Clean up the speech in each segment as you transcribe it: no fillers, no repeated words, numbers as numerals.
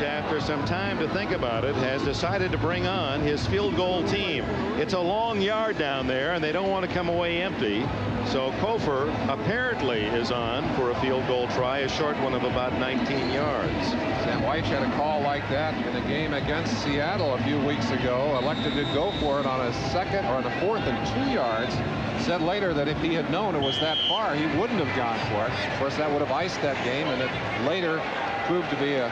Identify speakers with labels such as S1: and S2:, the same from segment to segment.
S1: after some time to think about it, has decided to bring on his field goal team. It's a long yard down there, and they don't want to come away empty. So Cofer apparently is on for a field goal try, a short one of about 19 yards.
S2: Sam Wyche had a call like that in a game against Seattle a few weeks ago. Elected to go for it on a second or on a 4th and 2 yards. Said later that if he had known it was that far, he wouldn't have gone for it. Of course, that would have iced that game, and it later proved to be a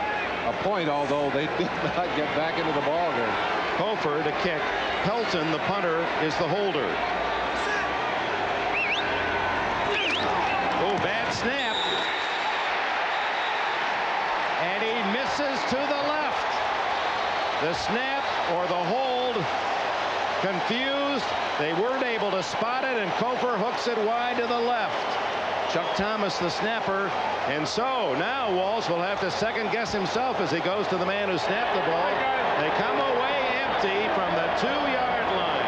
S2: point, although they did not get back into the ball game.
S1: Cofer to kick. Pelton, the punter, is the holder. Oh, bad snap. And he misses to the left. The snap or the hold, confused. They weren't able to spot it, and Cofer hooks it wide to the left. Chuck Thomas, the snapper. And so now Walsh will have to second guess himself as he goes to the man who snapped the ball. They come away empty from the 2-yard
S3: line.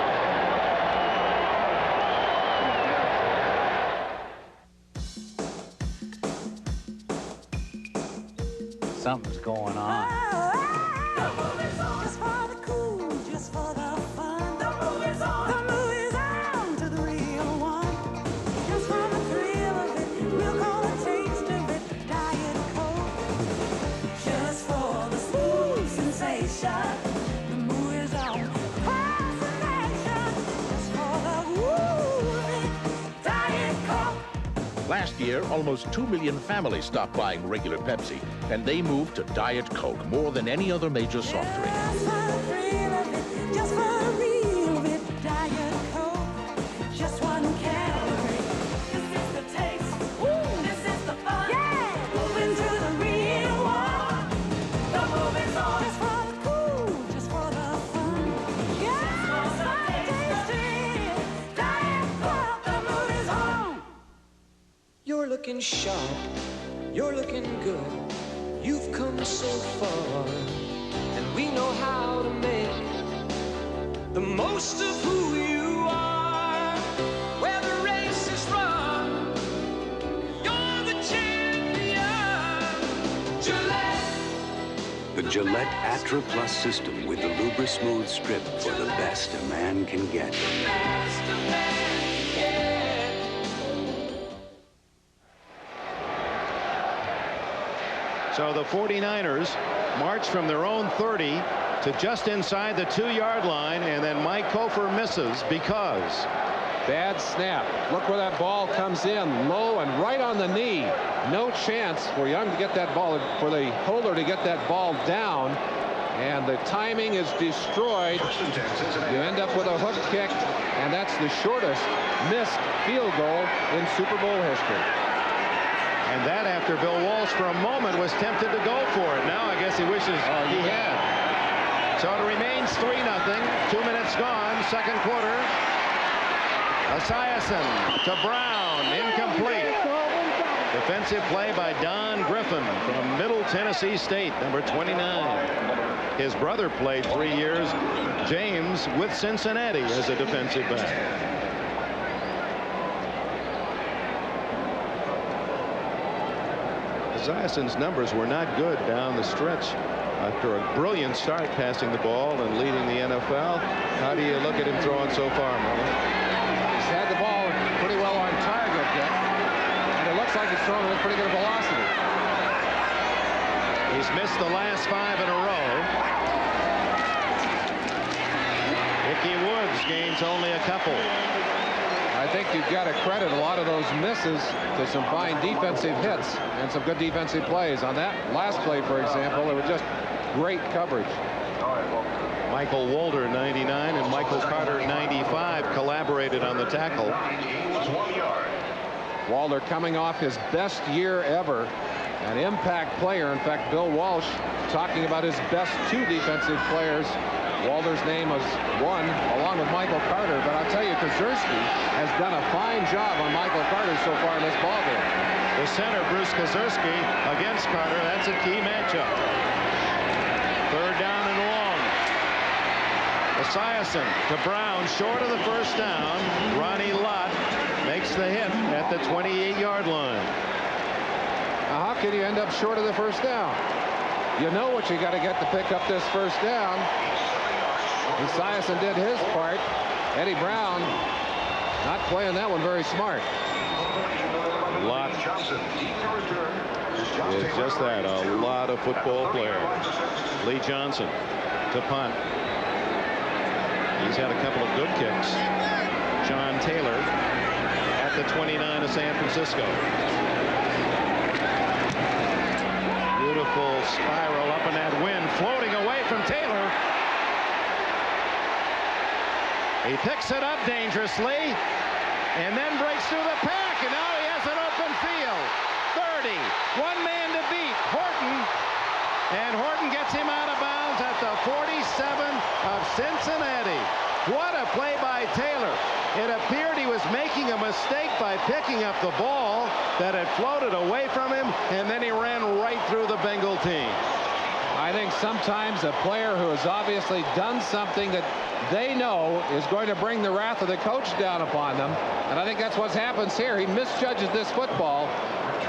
S3: Something's going on.
S4: Last year, almost 2 million families stopped buying regular Pepsi, and they moved to Diet Coke more than any other major soft drink.
S5: You're looking sharp, you're looking good, you've come so far, and we know how to make the most of who you are. Where the race is run, you're the champion. Gillette.
S6: The Gillette Atra Plus system with the Lubra Smooth Strip for the best a man can get.
S1: So the 49ers march from their own 30 to just inside the 2-yard line, and then Mike Cofer misses because
S2: bad snap. Look where that ball comes in, low and right on the knee. No chance for Young to get that ball, for the holder to get that ball down, and the timing is destroyed. You end up with a hook kick, and that's the shortest missed field goal in Super Bowl history.
S1: And that after Bill Walsh for a moment was tempted to go for it. Now I guess he wishes he had. So it remains 3-0. 2 minutes gone. Second quarter. Esiason to Brown. Incomplete. Defensive play by Don Griffin from Middle Tennessee State, number 29. His brother played 3 years, James, with Cincinnati as a defensive back. Esiason's numbers were not good down the stretch after a brilliant start passing the ball and leading the NFL. How do you look at him throwing so far, Marlon?
S2: He's had the ball pretty well on target, Dick, and it looks like he's throwing with pretty good velocity.
S1: He's missed the last 5 in a row. Ickey Woods gains only a couple.
S2: I think you've got to credit a lot of those misses to some fine defensive hits and some good defensive plays. On that last play, for example, it was just great coverage.
S1: Michael Walter, 99, and Michael Carter, 95, collaborated on the tackle.
S2: Walter coming off his best year ever, an impact player. In fact, Bill Walsh talking about his best 2 defensive players. Walter's name was one along with Michael Carter, but I'll tell you, Koszerski has done a fine job on Michael Carter so far in this ballgame.
S1: The center, Bruce Koszerski, against Carter. That's a key matchup. 3rd down and long. Esiason to Brown, short of the first down. Ronnie Lott makes the hit at the 28-yard line.
S2: Now, how can you end up short of the first down? you know what you got to get to pick up this first down. Esiason did his part. Eddie Brown not playing that one very smart.
S1: Lot is just that, a lot of football player. Lee Johnson to punt. He's had a couple of good kicks. John Taylor at the 29 of San Francisco. Beautiful spiral up in that wind, floating away from Taylor. He picks it up dangerously and then breaks through the pack, and now he has an open field. 30, one man to beat, Horton, and Horton gets him out of bounds at the 47 of Cincinnati. What a play by Taylor. It appeared he was making a mistake by picking up the ball that had floated away from him, and then he ran right through the Bengal team.
S2: I think sometimes a player who has obviously done something that they know is going to bring the wrath of the coach down upon them, and I think that's what happens here. He misjudges this football.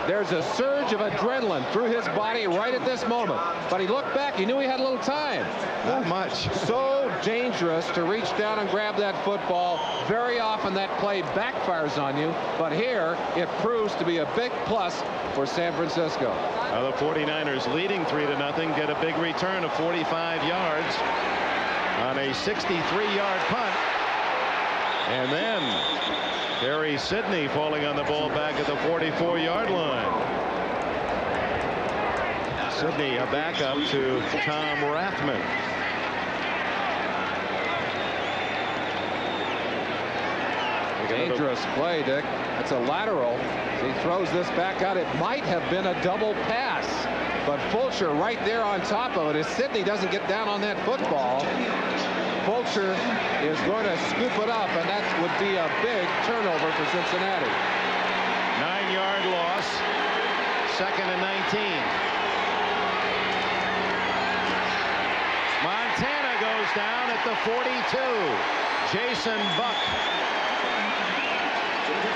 S2: There's a surge of adrenaline through his body right at this moment, but he looked back. He knew he had a little time.
S1: Not much.
S2: So dangerous to reach down and grab that football. Very often that play backfires on you, but here it proves to be a big plus for San Francisco.
S1: Now the 49ers leading 3-0 get a big return of 45 yards on a 63-yard punt, and then Terry Sidney falling on the ball back at the 44-yard line. Sidney a backup to Tom Rathman.
S2: Dangerous play, Dick. It's a lateral. He throws this back out. It might have been a double pass, but Fulcher right there on top of it. As Sidney doesn't get down on that football, Fulcher is going to scoop it up, and that would be a big turnover for Cincinnati.
S1: 9-yard loss. 2nd and 19. Montana goes down at the 42. Jason Buck.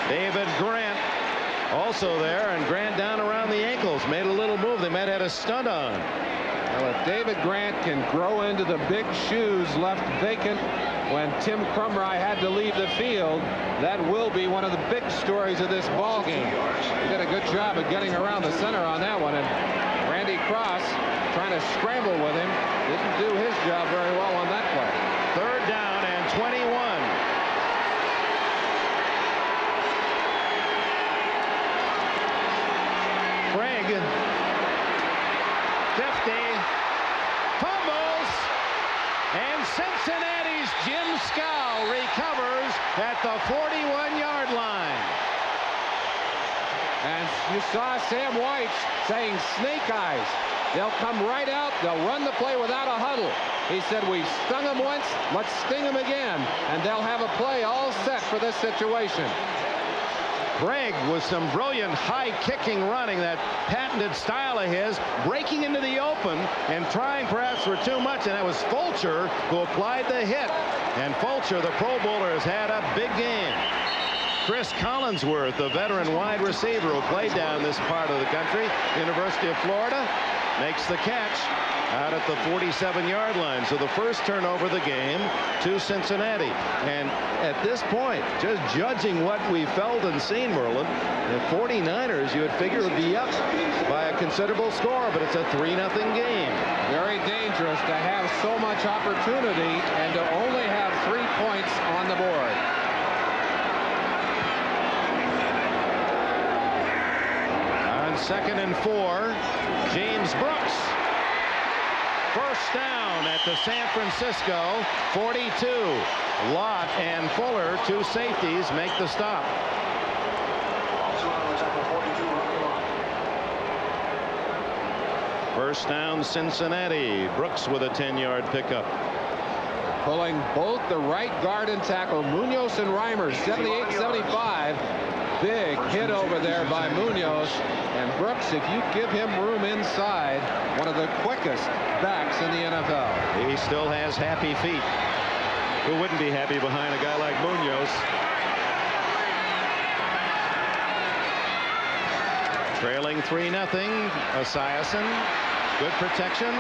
S1: David Grant also there, and Grant down around the ankles. Made a little move. They might have had a stunt on.
S2: Well, if David Grant can grow into the big shoes left vacant when Tim Krumrie had to leave the field, that will be one of the big stories of this ball game. He did a good job of getting around the center on that one, and Randy Cross trying to scramble with him didn't do his job very well on that play.
S1: 3rd down and 21. Craig, 50, fumbles, and Cincinnati's Jim Scow recovers at the 41-yard line.
S2: And you saw Sam White saying snake eyes. They'll come right out. They'll run the play without a huddle. He said, we stung them once, let's sting them again, and they'll have a play all set for this situation.
S1: Craig with some brilliant high kicking running, that patented style of his, breaking into the open and trying perhaps for too much, and that was Fulcher who applied the hit. And Fulcher, the Pro Bowler, has had a big game. Chris Collinsworth, the veteran wide receiver who played down this part of the country, University of Florida, makes the catch out at the 47-yard line. So the first turnover of the game to Cincinnati. And at this point, just judging what we felt and seen, Merlin, the 49ers, you would figure would be up by a considerable score, but it's a 3-0 game.
S2: Very dangerous to have so much opportunity and to only have 3 points on the board.
S1: On 2nd and 4, James Brooks. First down at the San Francisco 42. Lott and Fuller, 2 safeties, make the stop. First down, Cincinnati. Brooks with a 10-yard pickup.
S2: Pulling both the right guard and tackle, Munoz and Reimers, 78-75. Big hit over there by Munoz. And Brooks, if you give him room inside, one of the quickest backs in the NFL.
S1: He still has happy feet. Who wouldn't be happy behind a guy like Munoz? Trailing 3-0. Esiason Good protection.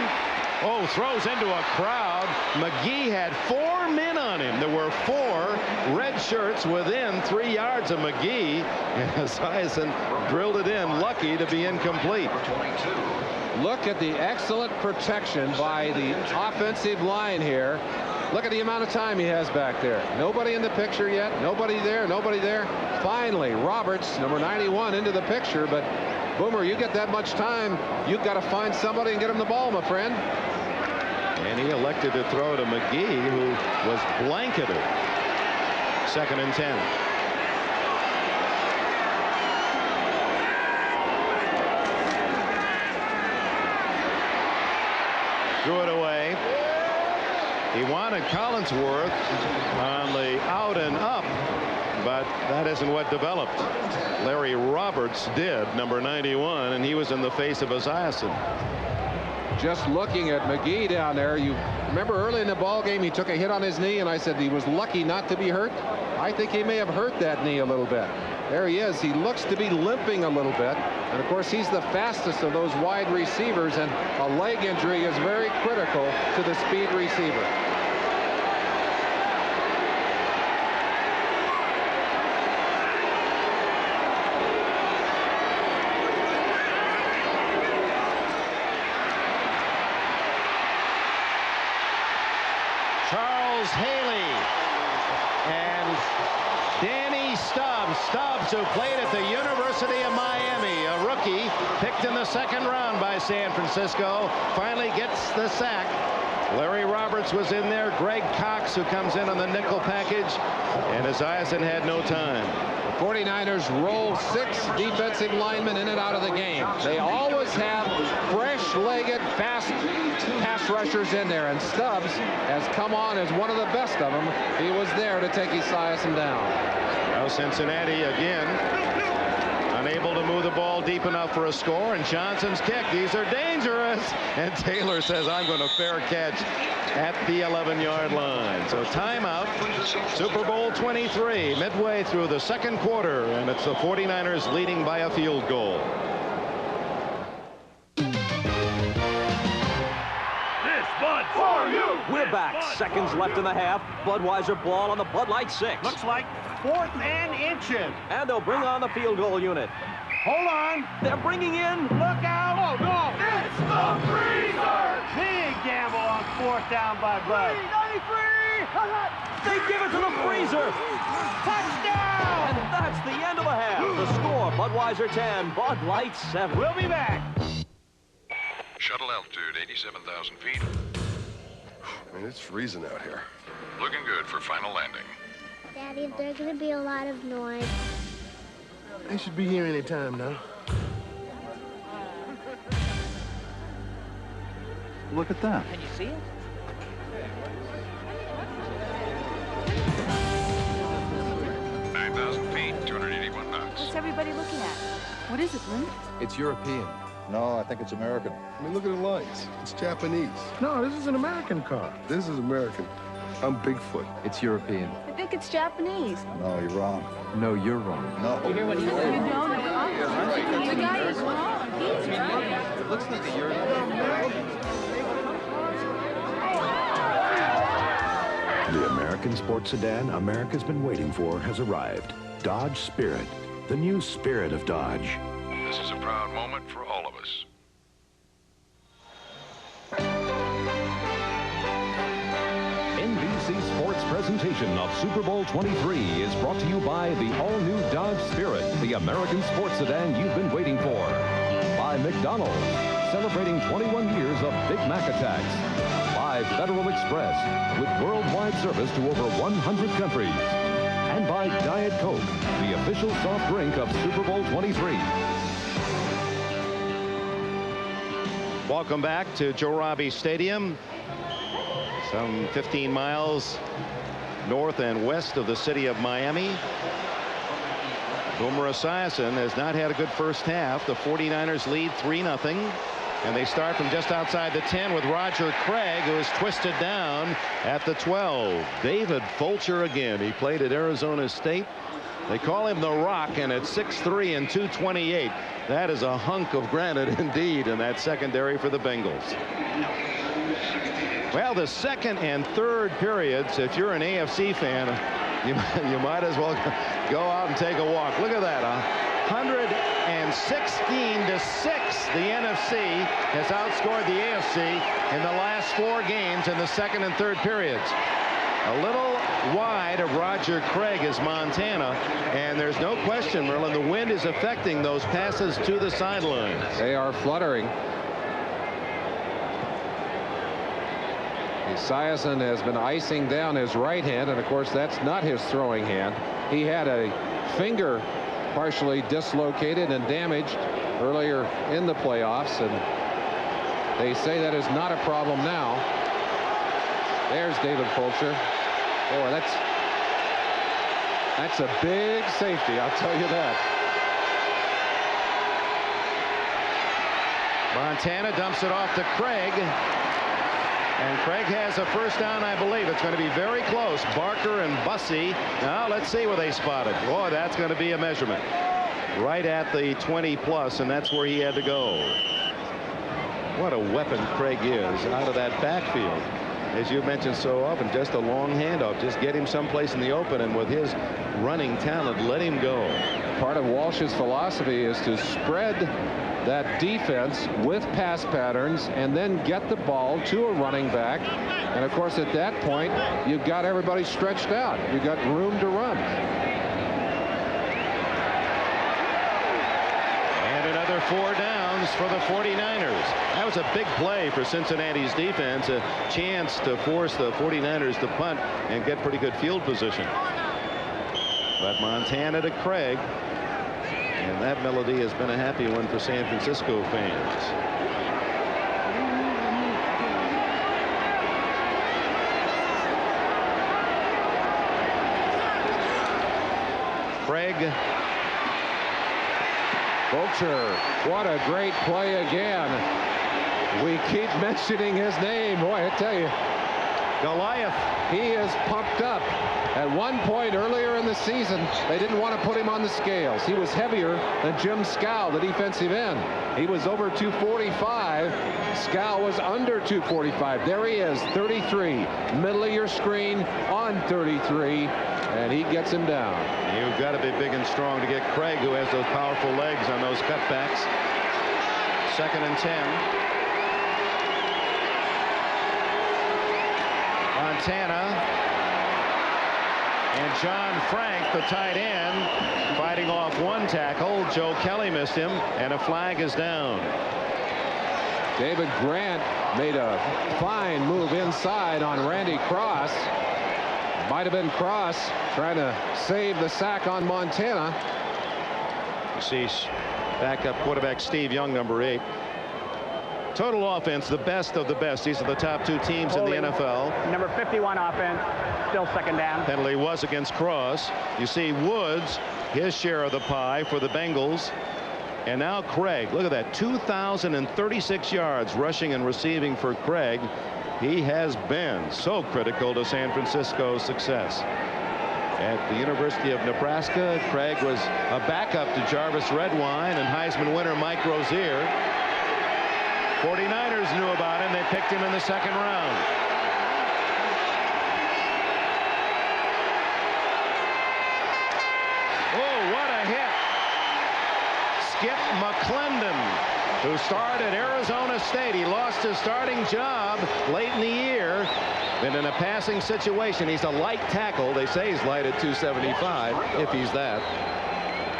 S1: Oh, throws into a crowd. McGee had 4 men on him. There were 4 red shirts within 3 yards of McGee, and Esiason drilled it in, lucky to be incomplete.
S2: Look at the excellent protection by the offensive line here. Look at the amount of time he has back there. Nobody in the picture yet. Nobody there. Nobody there. Finally, Roberts, number 91, into the picture. But Boomer, you get that much time, you've got to find somebody and get him the ball, my friend.
S1: And he elected to throw to McGee, who was blanketed. 2nd and 10. Threw it away. He wanted Collinsworth on the out and up, but that isn't what developed. Larry Roberts did, number 91, and he was in the face of Esiason.
S2: Just looking at McGee down there, you remember early in the ball game he took a hit on his knee, and I said he was lucky not to be hurt. I think he may have hurt that knee a little bit. There he is. He looks to be limping a little bit, and of course he's the fastest of those wide receivers, and a leg injury is very critical to the speed receiver.
S1: Haley and Danny Stubbs, who played at the University of Miami, a rookie picked in the 2nd round by San Francisco, finally gets the sack. Larry Roberts was in there. Greg Cox, who comes in on the nickel package, and Esiason had no time.
S2: The 49ers roll 6 defensive linemen in and out of the game. They always have fresh-legged, fast pass rushers in there, and Stubbs has come on as one of the best of them. He was there to take Esiason down.
S1: Now Cincinnati again unable to move the ball deep enough for a score, and Johnson's kick. These are dangerous, and Taylor says, I'm going to fair catch at the 11-yard line. So timeout. Super Bowl 23 midway through the 2nd quarter, and it's the 49ers leading by a field goal.
S7: Bud for you.
S8: We're back. Seconds left in the half. Budweiser ball on the Bud Light 6.
S7: Looks like 4th and inches.
S8: And they'll bring on the field goal unit.
S7: Hold on.
S8: They're bringing in.
S7: Look out. Oh, no. It's the freezer. Big gamble on 4th down by Bud. 93.
S8: They give it to the freezer.
S7: Touchdown.
S8: And that's the end of the half. The score, Budweiser 10, Bud Light 7.
S7: We'll be back.
S9: Shuttle altitude 87,000 feet.
S10: I mean, it's freezing out here.
S9: Looking good for final landing.
S11: Daddy, there's going to be a lot of noise.
S10: They should be here any time now.
S3: Look at that.
S8: Can you see it?
S9: feet, 281 knots.
S12: What's everybody looking at? What is it, Lynn?
S3: It's European. No, I think it's American.
S10: I mean, look at the lights. It's Japanese. No, this is an American car. This is American. I'm Bigfoot.
S3: It's European.
S12: I think it's Japanese.
S3: No, you're wrong. No, you're wrong. No.
S12: You hear what he said? You don't.
S3: Right.
S12: The guy is wrong. He's right.
S3: It looks like a European.
S13: The American sports sedan America's been waiting for has arrived. Dodge Spirit, the new spirit of Dodge.
S9: This is a proud moment for all of us.
S14: NBC Sports presentation of Super Bowl 23 is brought to you by the all-new Dodge Spirit, the American sports sedan you've been waiting for. By McDonald's, celebrating 21 years of Big Mac attacks. By Federal Express, with worldwide service to over 100 countries. And by Diet Coke, the official soft drink of Super Bowl 23.
S1: Welcome back to Joe Robbie Stadium. Some 15 miles north and west of the city of Miami. Boomer Esiason has not had a good first half. The 49ers lead 3-0. And they start from just outside the 10 with Roger Craig, who is twisted down at the 12. David Fulcher again. He played at Arizona State They call him the Rock, and at 6'3" and 228, that is a hunk of granite indeed in that secondary for the Bengals. Well, the second and third periods, if you're an AFC fan, you might as well go out and take a walk. Look at that, 116-6. The NFC has outscored the AFC in the last 4 games in the second and third periods. A little wide of Roger Craig is Montana, and there's no question, Merlin, the wind is affecting those passes to the sidelines.
S2: They are fluttering. Esiason has been icing down his right hand, and of course that's not his throwing hand. He had a finger partially dislocated and damaged earlier in the playoffs, and they say that is not a problem now. There's David Fulcher. Boy, that's a big safety, I'll tell you that.
S1: Montana dumps it off to Craig. And Craig has a first down, I believe. It's going to be very close. Barker and Bussey. Now let's see where they spotted. Boy, that's going to be a measurement. Right at the 20+, and that's where he had to go. What a weapon Craig is out of that backfield. As you mentioned so often, just a long handoff. Just get him someplace in the open, and with his running talent, let him go.
S2: Part of Walsh's philosophy is to spread that defense with pass patterns and then get the ball to a running back. And of course, at that point, you've got everybody stretched out. You've got room to run.
S1: And another 4 downs for the 49ers. That was a big play for Cincinnati's defense, a chance to force the 49ers to punt and get pretty good field position. But Montana to Craig. And that melody has been a happy one for San Francisco fans. Craig.
S2: Fulcher, what a great play again. We keep mentioning his name. Boy, I tell you,
S1: Goliath.
S2: He is pumped up. At one point earlier in the season, they didn't want to put him on the scales. He was heavier than Jim Scow, the defensive end. He was over 245. Scow was under 245. There he is, 33. Middle of your screen on 33. And he gets him down.
S1: You've got to be big and strong to get Craig, who has those powerful legs on those cutbacks. 2nd and 10. Montana and John Frank, the tight end, fighting off one tackle. Joe Kelly missed him, and a flag is down.
S2: David Grant made a fine move inside on Randy Cross. Might have been Cross trying to save the sack on Montana.
S1: You see backup quarterback Steve Young, number 8. Total offense, the best of the best. These are the top 2 teams in the NFL.
S15: Number 51 offense, still 2nd down.
S1: Penalty was against Cross. You see Woods, his share of the pie for the Bengals. And now Craig. Look at that, 2,036 yards rushing and receiving for Craig. He has been so critical to San Francisco's success. At the University of Nebraska, Craig was a backup to Jarvis Redwine and Heisman winner Mike Rozier. 49ers knew about him. They picked him in the 2nd round. Oh, what a hit. Skip McClendon, who starred at Arizona State. He lost his starting job late in the year. And in a passing situation, he's a light tackle. They say he's light at 275, if he's that.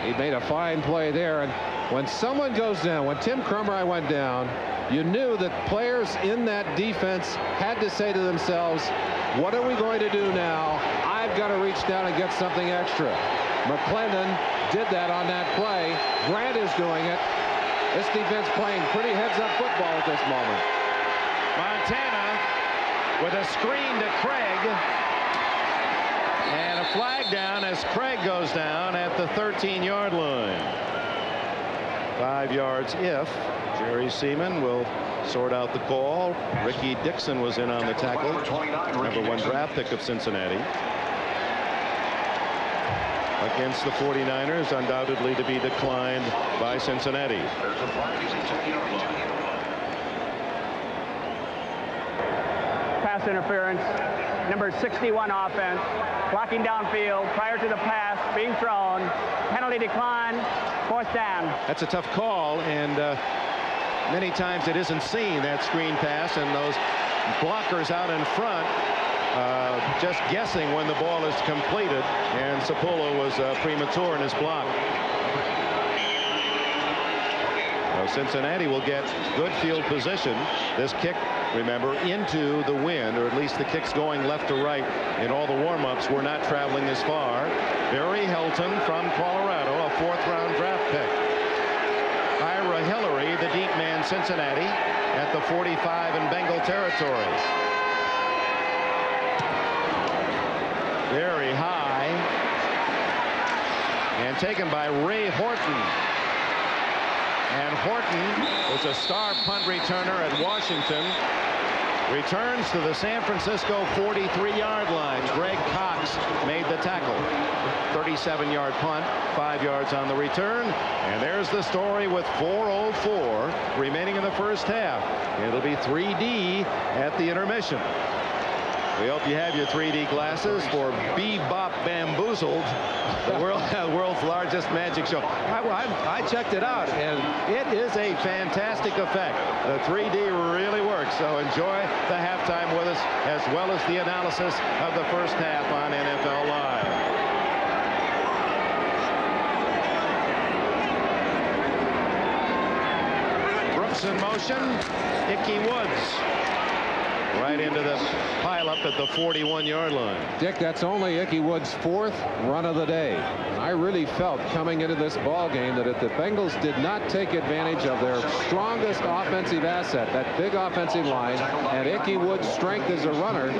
S2: He made a fine play there. And when someone goes down, when Tim Crumry went down, you knew that players in that defense had to say to themselves, what are we going to do now? I've got to reach down and get something extra. McClendon did that on that play. Grant is doing it. This defense playing pretty heads-up football at this moment.
S1: Montana with a screen to Craig. And a flag down as Craig goes down at the 13-yard line. 5 yards if. Jerry Seaman will sort out the call. Ricky Dixon was in on the tackle. Number 1 draft pick of Cincinnati. against the 49ers, undoubtedly to be declined by Cincinnati.
S15: Pass interference, number 61 offense, blocking downfield prior to the pass being thrown, penalty decline, 4th down.
S1: That's a tough call, and many times it isn't seen, that screen pass, and those blockers out in front just guessing when the ball is completed, and Sapula was premature in his block. Well, Cincinnati will get good field position. This kick, remember, into the wind, or at least the kicks going left to right in all the warm-ups were not traveling as far. Barry Helton from Colorado, a 4th-round draft pick. Ira Hillary, the deep man, Cincinnati, at the 45 in Bengal territory. Very high, and taken by Ray Horton. And Horton was a star punt returner at Washington. Returns to the San Francisco 43-yard line. Greg Cox made the tackle. 37-yard punt, 5 yards on the return. And there's the story with 4:04 remaining in the first half. It'll be 3D at the intermission. We hope you have your 3D glasses for Bebop Bamboozled, the world's largest magic show. I checked it out, and it is a fantastic effect. The 3D really works, so enjoy the halftime with us, as well as the analysis of the first half on NFL Live. Brooks in motion, Ickey Woods. Right into the pileup at the 41-yard line.
S2: Dick, that's only Ickey Woods' 4th run of the day. And I really felt coming into this ball game that if the Bengals did not take advantage of their strongest offensive asset, that big offensive line, and Ickey Woods' strength as a runner,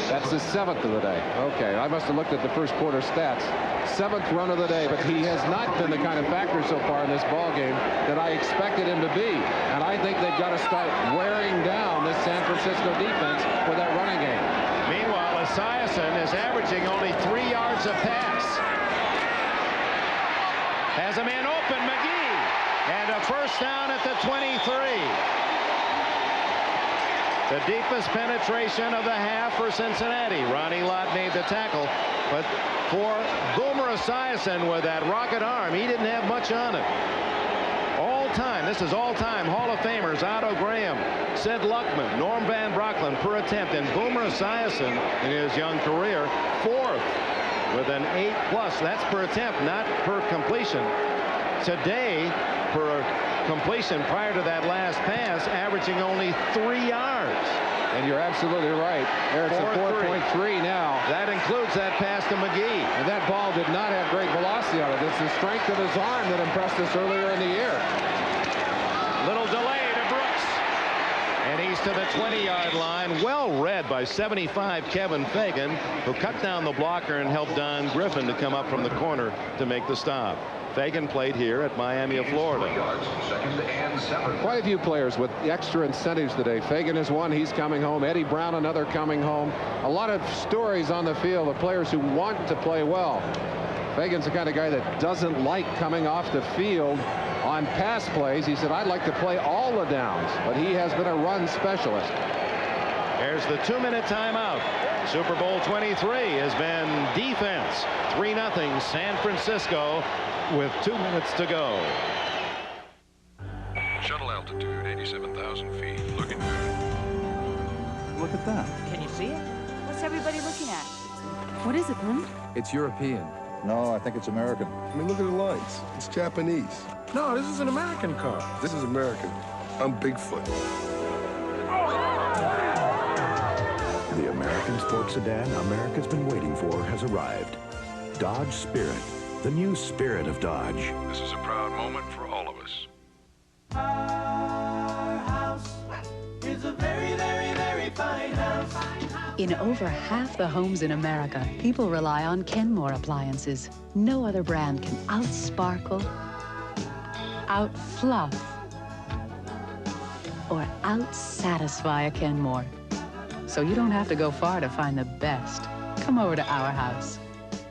S2: that's the 7th of the day. Okay, I must have looked at the first quarter stats. 7th run of the day, but he has not been the kind of factor so far in this ball game that I expected him to be. And I think they've got to start wearing down this San Francisco defense for that running game.
S1: Meanwhile, Esiason is averaging only 3 yards a pass. Has a man open, McGee, and a first down at the 23. The deepest penetration of the half for Cincinnati. Ronnie Lott made the tackle, but for Boomer Esiason with that rocket arm, he didn't have much on it. All-time, this is all-time Hall of Famers Otto Graham, Sid Luckman, Norm Van Brocklin per attempt, and Boomer Esiason in his young career 4th with an 8+. That's per attempt, not per completion. Today, per completion prior to that last pass, averaging only 3 yards.
S2: And you're absolutely right. There's a 4.3 now.
S1: That includes that pass to McGee.
S2: And that ball did not have great velocity on it. It's the strength of his arm that impressed us earlier in the year.
S1: Little delay to Brooks. And he's to the 20-yard line. Well read by 75 Kevin Fagan, who cut down the blocker and helped Don Griffin to come up from the corner to make the stop. Fagan played here at Miami of Florida.
S2: Quite a few players with extra incentives today. Fagan is one. He's coming home. Eddie Brown, another, coming home. A lot of stories on the field of players who want to play well. Fagan's the kind of guy that doesn't like coming off the field on pass plays. He said, I'd like to play all the downs, but he has been a run specialist.
S1: There's the 2-minute timeout. Super Bowl 23 has been defense. 3-0 San Francisco with 2 minutes to go.
S9: Shuttle altitude 87,000 feet. Looking good.
S3: Look at that.
S12: Can you see it? What's everybody looking at? What is it, Lynn?
S3: It's European. No, I think it's American.
S10: I mean, look at the lights. It's Japanese. No, this is an American car. This is American. I'm Bigfoot.
S13: The American sports sedan America's been waiting for has arrived. Dodge Spirit, the new spirit of Dodge.
S9: This is a proud moment for all of us.
S5: Our house is a very, very, very fine house.
S16: In over half the homes in America, people rely on Kenmore appliances. No other brand can out-sparkle, out-fluff, or out-satisfy a Kenmore. So you don't have to go far to find the best. Come over to our house.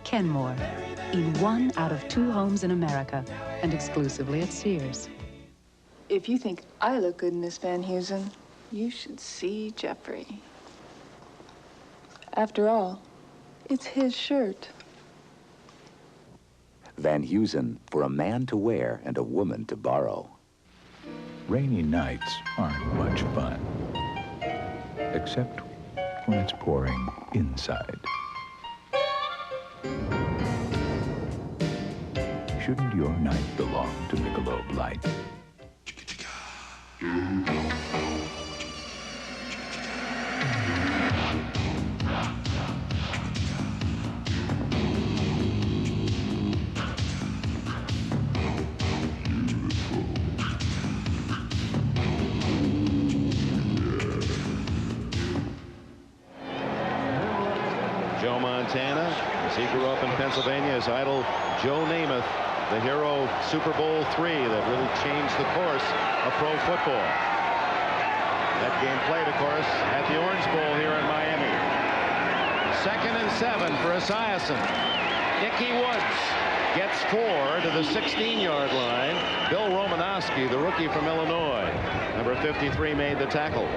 S16: Kenmore. in 1 out of 2 homes in America and exclusively at Sears.
S17: If you think I look good in this Van Heusen, you should see Jeffrey. After all, it's his shirt.
S18: Van Heusen, for a man to wear and a woman to borrow.
S19: Rainy nights aren't much fun, except when it's pouring inside. Shouldn't your night belong to Michelob Light?
S1: Joe Montana, as he grew up in Pennsylvania, his idol Joe Namath, the hero Super Bowl III that really changed the course of pro football. That game played, of course, at the Orange Bowl here in Miami. 2nd and 7 for Esiason. Ickey Woods gets 4 to the 16-yard line. Bill Romanowski, the rookie from Illinois, number 53, made the tackle.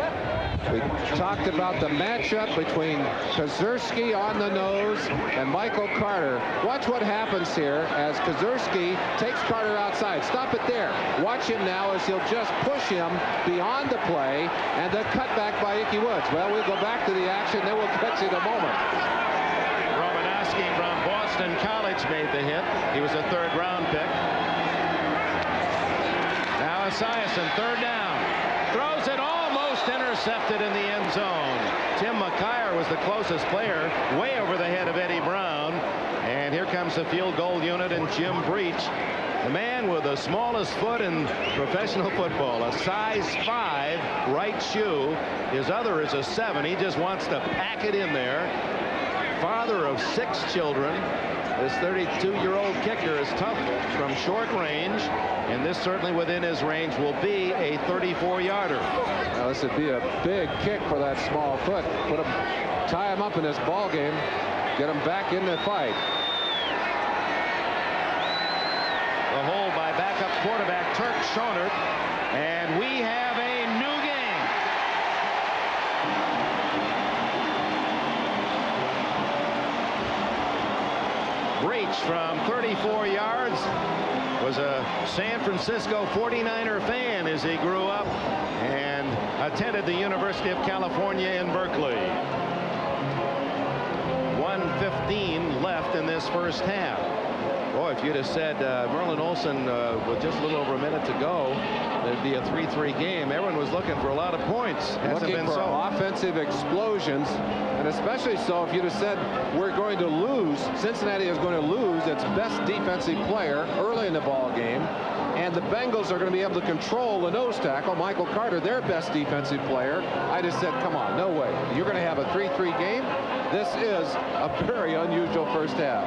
S2: We talked about the matchup between Kozerski on the nose and Michael Carter. Watch what happens here as Kozerski takes Carter outside. Stop it there. Watch him now as he'll just push him beyond the play, and the cutback by Ickey Woods. Well, we'll go back to the action, then we'll catch it in a moment.
S1: Romanowski from Boston College made the hit. He was a 3rd-round pick. Now Esiason, 3rd down. Throws it almost intercepted in the end zone. Tim McKyer was the closest player, way over the head of Eddie Brown. And here comes the field goal unit and Jim Breech, the man with the smallest foot in professional football, a size 5 right shoe. His other is a 7. He just wants to pack it in there. Father of 6 children. This 32-year-old kicker is tough from short range, and this certainly within his range will be a 34-yarder.
S2: Now, this would be a big kick for that small foot. Tie him up in this ball game, get him back in the fight.
S1: The hold by backup quarterback Turk Schonert, and we have a new game. Breech from 34 yards was a San Francisco 49er fan as he grew up and attended the University of California in Berkeley. 1:15 left in this first half. Boy, if you'd have said Merlin Olsen with just a little over a minute to go, there'd be a 3-3 game. Everyone was looking for a lot of points.
S2: Looking for offensive explosions, and especially so if you'd have said we're going to lose, Cincinnati is going to lose its best defensive player early in the ball game, and the Bengals are going to be able to control the nose tackle, Michael Carter, their best defensive player. I just said, come on, no way. You're going to have a 3-3 game? This is a very unusual first half.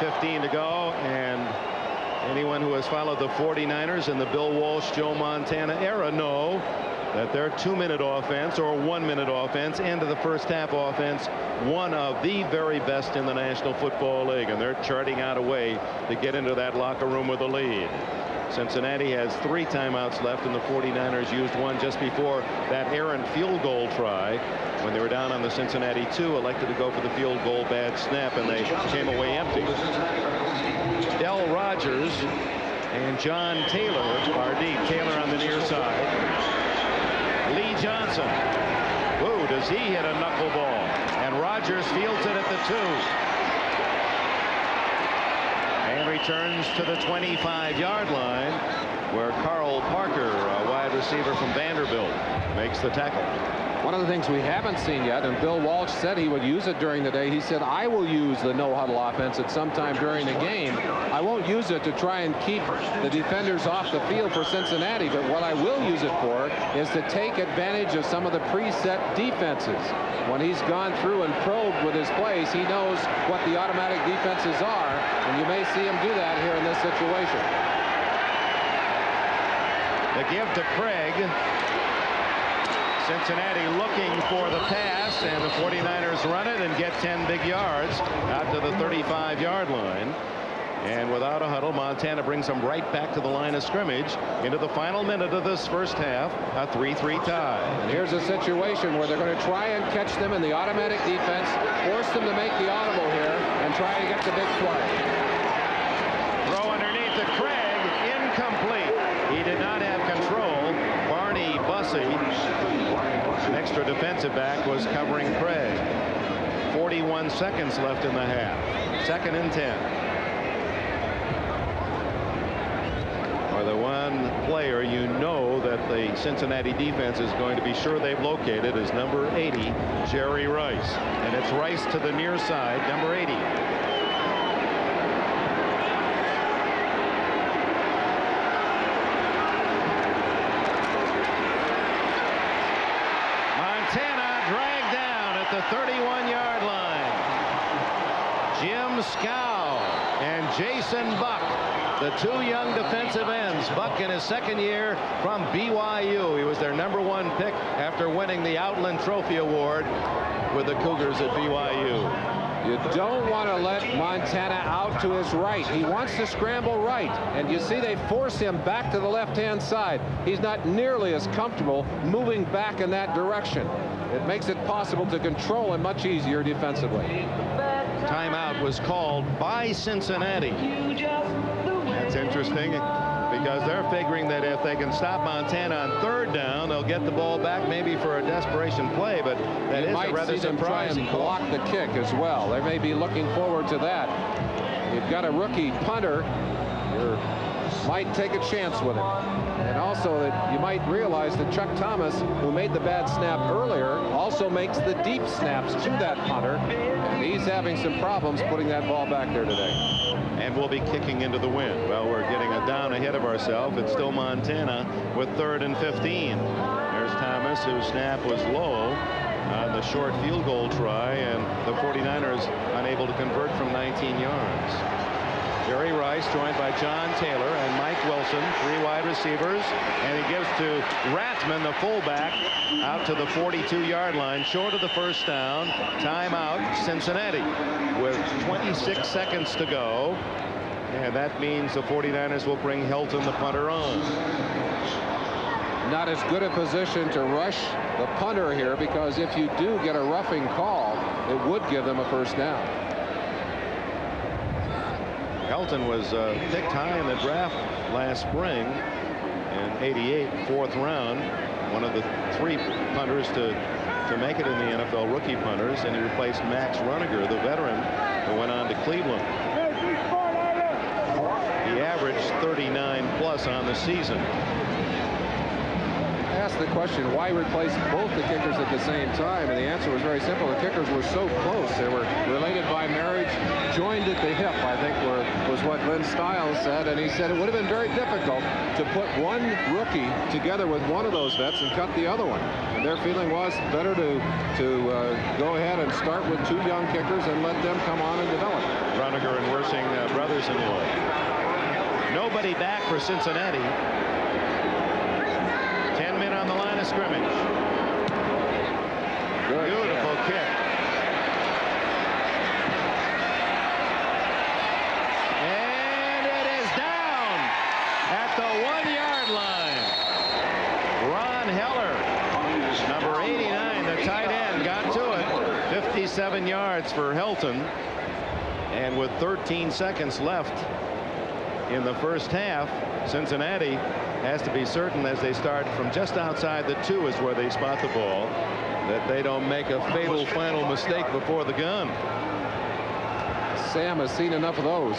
S1: 1:15 to go, and anyone who has followed the 49ers in the Bill Walsh, Joe Montana era know that their 2-minute offense or 1-minute offense into the first half offense, one of the very best in the National Football League, and they're charting out a way to get into that locker room with a lead. Cincinnati has 3 timeouts left, and the 49ers used one just before that errant field goal try when they were down on the Cincinnati 2, elected to go for the field goal bad snap, and they came away empty. Del Rogers and John Taylor are deep. Taylor on the near side. Lee Johnson. Ooh, does he hit a knuckleball? And Rogers fields it at the 2. And returns to the 25-yard line, where Carl Parker, a wide receiver from Vanderbilt, makes the tackle.
S2: One of the things we haven't seen yet, and Bill Walsh said he would use it during the day. He said, I will use the no-huddle offense at some time during the game. I won't use it to try and keep the defenders off the field for Cincinnati, but what I will use it for is to take advantage of some of the preset defenses. When he's gone through and probed with his plays, he knows what the automatic defenses are, and you may see him do that here in this situation.
S1: The give to Craig. Cincinnati looking for the pass, and the 49ers run it and get 10 big yards out to the 35-yard line. And without a huddle, Montana brings them right back to the line of scrimmage into the final minute of this first half, a 3-3 tie.
S2: And here's a situation where they're going to try and catch them in the automatic defense, force them to make the audible here, and try to get the big play.
S1: Throw underneath to Craig, incomplete. He did not have control. Barney Bussey, extra defensive back, was covering Craig. 41 seconds left in the half. 2nd and 10. The one player you know that the Cincinnati defense is going to be sure they've located is number 80, Jerry Rice. And it's Rice to the near side, number 80. Montana dragged down at the 31-yard line. Jim Scow and Jason Buck, the 2 young defensive ends. Buck in his 2nd year from BYU. He was their #1 pick after winning the Outland Trophy Award with the Cougars at BYU.
S2: You don't want to let Montana out to his right. He wants to scramble right. And you see they force him back to the left-hand side. He's not nearly as comfortable moving back in that direction. It makes it possible to control him much easier defensively.
S1: Timeout was called by Cincinnati. That's interesting because they're figuring that if they can stop Montana on 3rd down, they'll get the ball back maybe for a desperation play, but that is a rather surprising
S2: call. Block the kick as well. They may be looking forward to that. You've got a rookie punter. You might take a chance with him. And also that you might realize that Chuck Thomas, who made the bad snap earlier, also makes the deep snaps to that punter. And he's having some problems putting that ball back there today.
S1: And we'll be kicking into the wind. Well, we're getting a down ahead of ourselves. It's still Montana with 3rd and 15. There's Thomas, whose snap was low on the short field goal try, and the 49ers unable to convert from 19 yards. Jerry Rice joined by John Taylor and Mike Wilson, 3 wide receivers, and he gives to Rathman, the fullback, out to the 42-yard line, short of the first down. Timeout, Cincinnati, with 26 seconds to go, and that means the 49ers will bring Helton, the punter, on.
S2: Not as good a position to rush the punter here, because if you do get a roughing call, it would give them a first down.
S1: Helton was picked high in the draft last spring in '88, 4th round, one of the 3 punters to make it in the NFL, rookie punters, and he replaced Max Runager, the veteran, who went on to Cleveland. He averaged 39+ on the season.
S2: Asked the question, why replace both the kickers at the same time? And the answer was very simple. The kickers were so close. They were related by marriage, joined at the hip, I think was what Lynn Stiles said. And he said it would have been very difficult to put one rookie together with one of those vets and cut the other one. And their feeling was better to go ahead and start with 2 young kickers and let them come on and develop.
S1: Runager and Wersing, brothers-in-law. Nobody back for Cincinnati. 10 men on the line of scrimmage. Beautiful kick. And it is down at the 1-yard line. Ron Heller, number 89, the tight end, got to it. 57 yards for Helton. And with 13 seconds left in the first half, Cincinnati has to be certain, as they start from just outside the 2 is where they spot the ball, that they don't make a fatal final mistake before the gun.
S2: Sam has seen enough of those.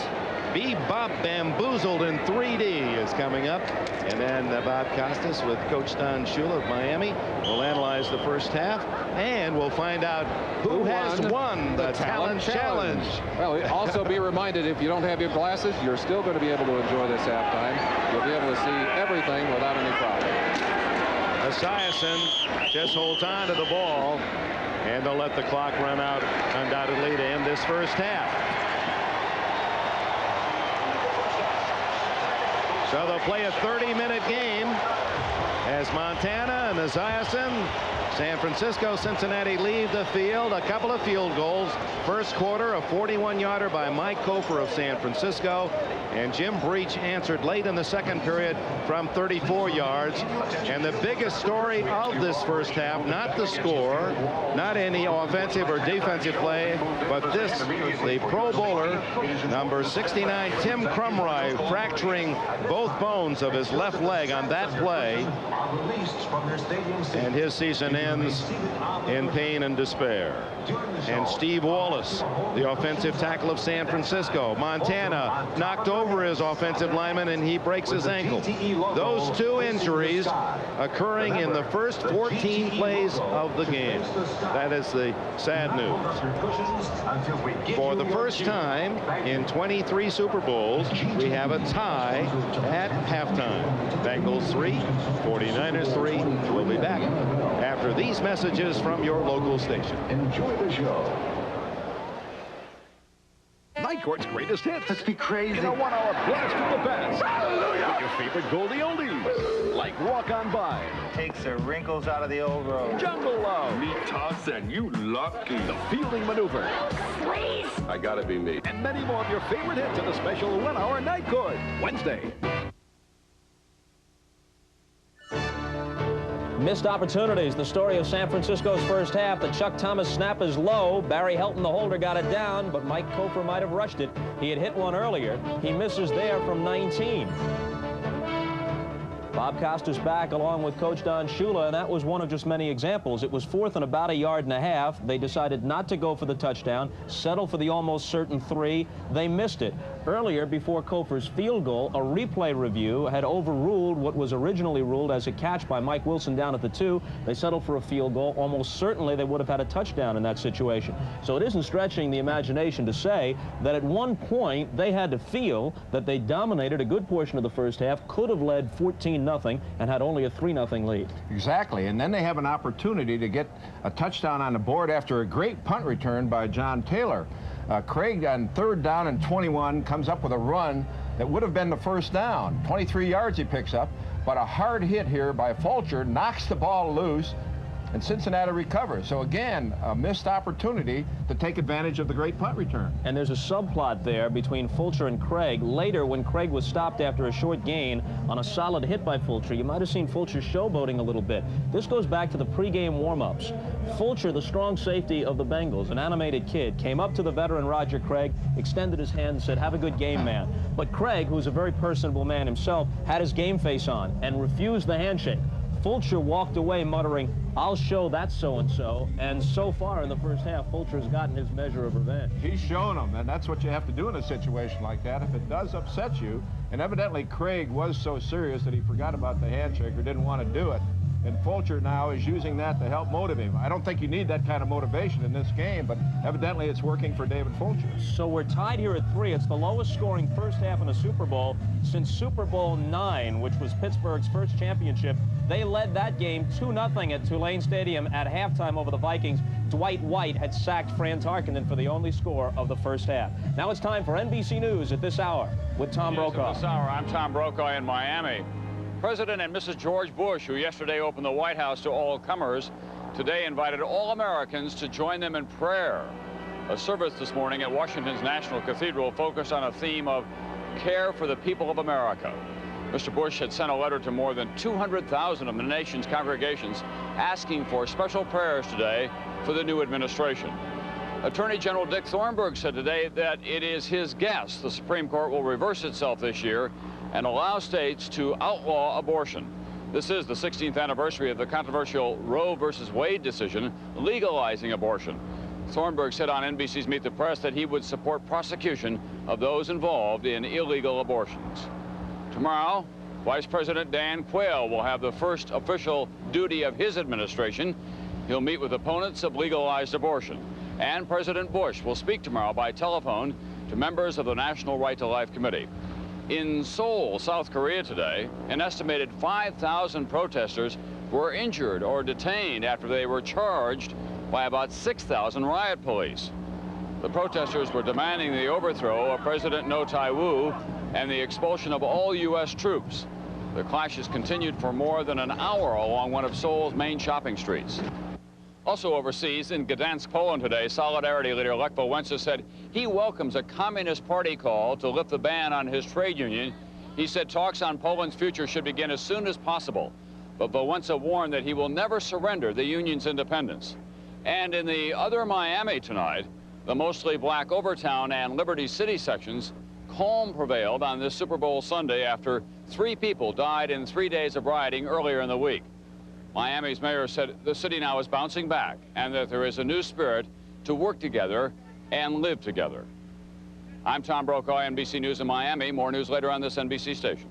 S1: Bebop Bamboozled in 3D is coming up. And then Bob Costas with Coach Don Shula of Miami will analyze the first half, and we'll find out who has won the Talent Challenge.
S2: Well, also be reminded, if you don't have your glasses, you're still going to be able to enjoy this halftime. You'll be able to see everything without any problem.
S1: Esiason just holds on to the ball, and they'll let the clock run out undoubtedly to end this first half. So they'll play a 30-minute game as Montana and Esiason, San Francisco, Cincinnati leave the field. A couple of field goals. First quarter, a 41-yarder by Mike Cofer of San Francisco. And Jim Breech answered late in the second period from 34 yards. And the biggest story of this first half, not the score, not any offensive or defensive play, but this, the Pro Bowler, number 69, Tim Crumry, fracturing both bones of his left leg on that play. And his season ends in pain and despair. And Steve Wallace, the offensive tackle of San Francisco. Montana knocked over his offensive lineman and he breaks his ankle. Those two injuries occurring in the first 14 plays of the game. That is the sad news. For the first time in 23 Super Bowls, we have a tie at halftime. Bengals 3, 49ers 3. We'll be back after these messages from your local station.
S13: Enjoy the show.
S14: Night Court's greatest hits.
S20: Let's be crazy.
S14: In a 1-hour blast from the past.
S20: Hallelujah!
S14: With your favorite Goldie oldies, like Walk On By.
S20: Takes the wrinkles out of the old road.
S14: Jungle Love.
S9: Me toss and you lucky.
S14: The Fielding Maneuver.
S9: Please. I gotta be me.
S14: And many more of your favorite hits in the special 1-hour Night Court. Wednesday.
S21: Missed opportunities. The story of San Francisco's first half. The Chuck Thomas snap is low. Barry Helton, the holder, got it down, but Mike Cofer might have rushed it. He had hit one earlier. He misses there from 19. Bob Costas back along with Coach Don Shula, and that was one of just many examples. It was 4th and about 1.5 yards. They decided not to go for the touchdown, settle for the almost certain 3. They missed it. Earlier, before Cofer's field goal, a replay review had overruled what was originally ruled as a catch by Mike Wilson down at the 2. They settled for a field goal. Almost certainly they would have had a touchdown in that situation. So it isn't stretching the imagination to say that at one point they had to feel that they dominated a good portion of the first half, could have led 14-0 and had only a 3-0 lead.
S2: Exactly, and then they have an opportunity to get a touchdown on the board after a great punt return by John Taylor. Craig on 3rd down and 21 comes up with a run that would have been the first down. 23 yards he picks up, but a hard hit here by Fulcher knocks the ball loose, and Cincinnati recovers. So again, a missed opportunity to take advantage of the great punt return.
S21: And there's a subplot there between Fulcher and Craig. Later, when Craig was stopped after a short gain on a solid hit by Fulcher, you might have seen Fulcher showboating a little bit. This goes back to the pregame warm-ups. Fulcher, the strong safety of the Bengals, an animated kid, came up to the veteran Roger Craig, extended his hand and said, "Have a good game, man." But Craig, who's a very personable man himself, had his game face on and refused the handshake. Fulcher walked away muttering, "I'll show that so-and-so," and so far in the first half, Fulcher's gotten his measure of revenge.
S2: He's shown them, and that's what you have to do in a situation like that. If it does upset you, and evidently Craig was so serious that he forgot about the handshake or didn't want to do it, and Fulcher now is using that to help motivate him. I don't think you need that kind of motivation in this game, but evidently it's working for David Fulcher.
S21: So we're tied here at 3. It's the lowest scoring first half in a Super Bowl since Super Bowl 9, which was Pittsburgh's first championship. They led that game 2-0 at Tulane Stadium at halftime over the Vikings. Dwight White had sacked Fran Tarkenton for the only score of the first half. Now it's time for NBC News at this hour with Tom Brokaw.
S22: At this hour, I'm Tom Brokaw in Miami. President and Mrs. George Bush, who yesterday opened the White House to all comers, today invited all Americans to join them in prayer. A service this morning at Washington's National Cathedral focused on a theme of care for the people of America. Mr. Bush had sent a letter to more than 200,000 of the nation's congregations asking for special prayers today for the new administration. Attorney General Dick Thornburgh said today that it is his guess the Supreme Court will reverse itself this year and allow states to outlaw abortion. This is the 16th anniversary of the controversial Roe versus Wade decision legalizing abortion. Thornburgh said on NBC's Meet the Press that he would support prosecution of those involved in illegal abortions. Tomorrow, Vice President Dan Quayle will have the first official duty of his administration. He'll meet with opponents of legalized abortion. And President Bush will speak tomorrow by telephone to members of the National Right to Life Committee. In Seoul, South Korea today, an estimated 5,000 protesters were injured or detained after they were charged by about 6,000 riot police. The protesters were demanding the overthrow of President No Tai-woo and the expulsion of all U.S. troops. The clashes continued for more than an hour along one of Seoul's main shopping streets. Also overseas, in Gdansk, Poland today, Solidarity leader Lech Wałęsa said he welcomes a Communist Party call to lift the ban on his trade union. He said talks on Poland's future should begin as soon as possible. But Wałęsa warned that he will never surrender the union's independence. And in the other Miami tonight, the mostly black Overtown and Liberty City sections, calm prevailed on this Super Bowl Sunday after 3 people died in 3 days of rioting earlier in the week. Miami's mayor said the city now is bouncing back and that there is a new spirit to work together and live together. I'm Tom Brokaw, NBC News in Miami. More news later on this NBC station.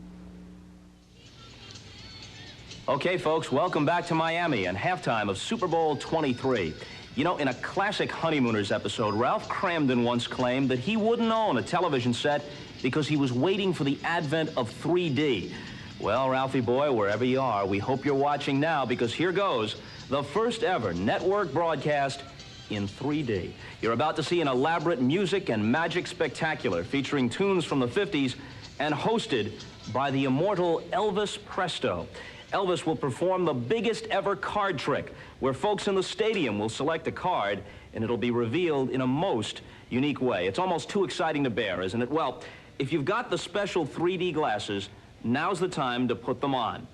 S21: Okay, folks, welcome back to Miami and halftime of Super Bowl 23. You know, in a classic Honeymooners episode, Ralph Cramden once claimed that he wouldn't own a television set because he was waiting for the advent of 3D. Well, Ralphie boy, wherever you are, we hope you're watching now because here goes the first ever network broadcast in 3D. You're about to see an elaborate music and magic spectacular featuring tunes from the 50s and hosted by the immortal Elvis Presto. Elvis will perform the biggest ever card trick, where folks in the stadium will select a card and it'll be revealed in a most unique way. It's almost too exciting to bear, isn't it? Well, if you've got the special 3D glasses, now's the time to put them on.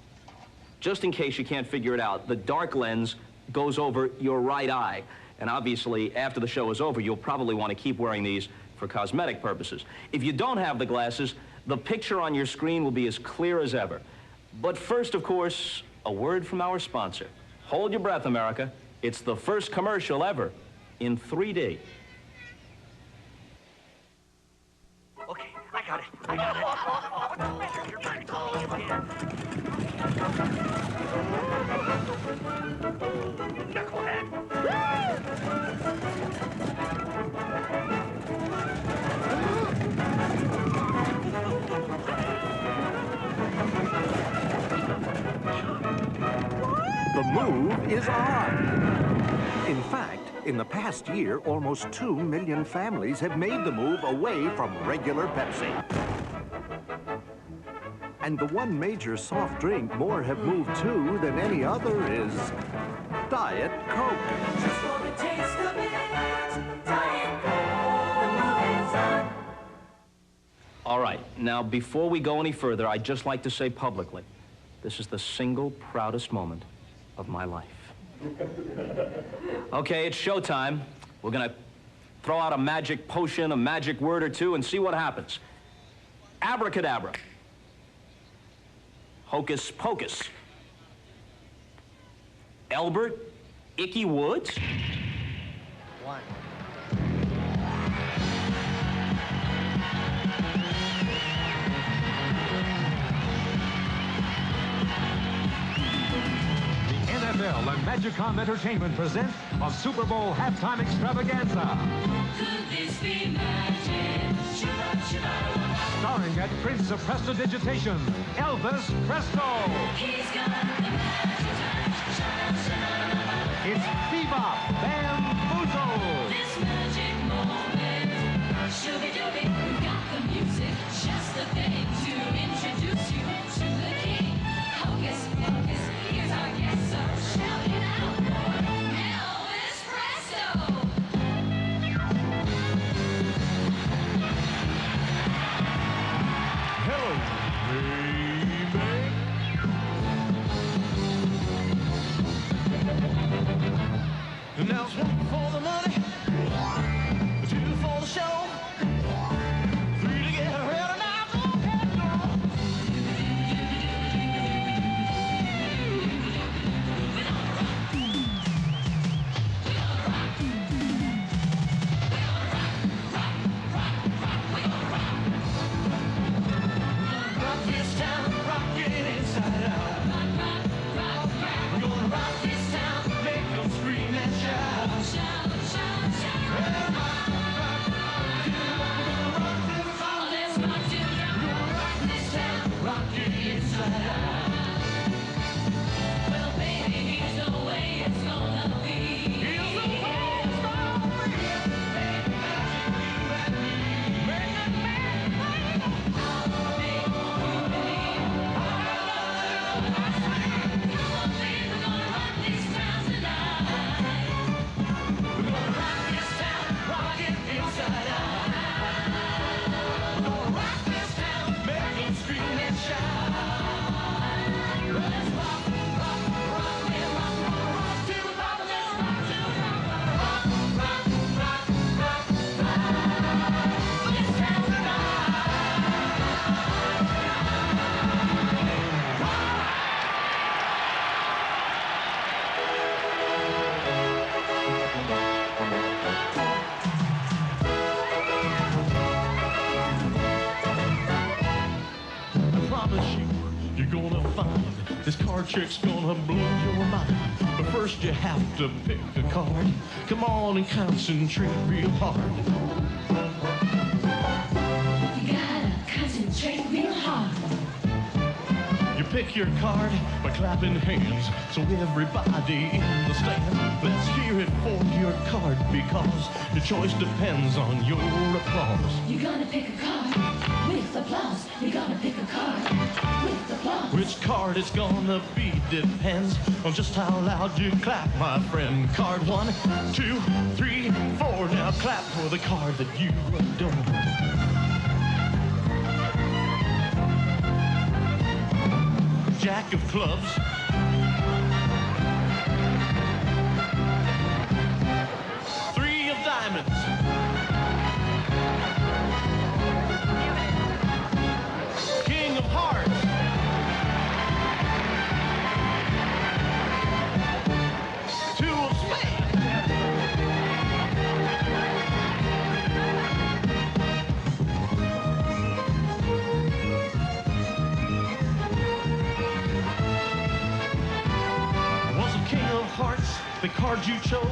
S21: Just in case you can't figure it out, the dark lens goes over your right eye. And obviously, after the show is over, you'll probably want to keep wearing these for cosmetic purposes. If you don't have the glasses, the picture on your screen will be as clear as ever. But first, of course, a word from our sponsor. Hold your breath, America. It's the first commercial ever in 3D.
S7: Okay, I got it. I got it. Put the measure here, Bernie. Knucklehead.
S4: The move is on. In fact, in the past year, almost 2 million families have made the move away from regular Pepsi. And the one major soft drink more have moved to than any other is Diet Coke.
S5: Just for the taste of it, Diet Coke, the move is on.
S21: All right, now before we go any further, I'd just like to say publicly, this is the single proudest moment of my life. Okay, it's showtime. We're gonna throw out a magic potion, a magic word or two, and see what happens. Abracadabra. Hocus pocus. Elbert Icky Woods.
S20: 1.
S6: NFL and Magicom Entertainment present a Super Bowl halftime extravaganza.
S5: Could this be magic?
S6: Starring at Prince of Prestidigitation, Elvis Presto.
S5: He's got the magic touch.
S6: It's Bebop Bamboozled.
S5: This magic moment. Shooby-dooby, we've got the music. Just the thing to introduce you to the king. Hocus pocus, here's our guest sir. Shout it out for Elvis Presto.
S6: Hello, baby.
S5: Now it's 1 for the money, 2 for the show, 3 to get ready now. Go ahead,
S8: This card trick's gonna blow your mind. But first you have to pick a card. Come on and concentrate real hard.
S11: You gotta concentrate real hard.
S8: You pick your card by clapping hands. So everybody in the stand, let's hear it for your card, because your choice depends on your applause.
S11: You're gonna pick a card with applause. You're gonna pick a card with applause.
S8: Which card it's gonna be depends on just how loud you clap, my friend. Card 1, 2, 3, 4. Now clap for the card that you adore. Jack of clubs. Three of diamonds. King of hearts. Two of spades. Was a king of hearts the card you chose?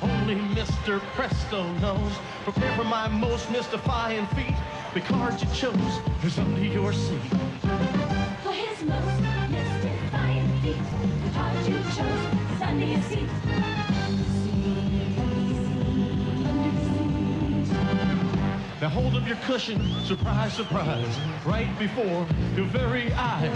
S8: Only Mr. Presto knows. Prepare for my most mystifying feat. The card you chose is under your seat.
S11: For his most mystifying feat, the card you chose is under your seat.
S8: Now hold up your cushion, surprise, surprise, right before your very eyes.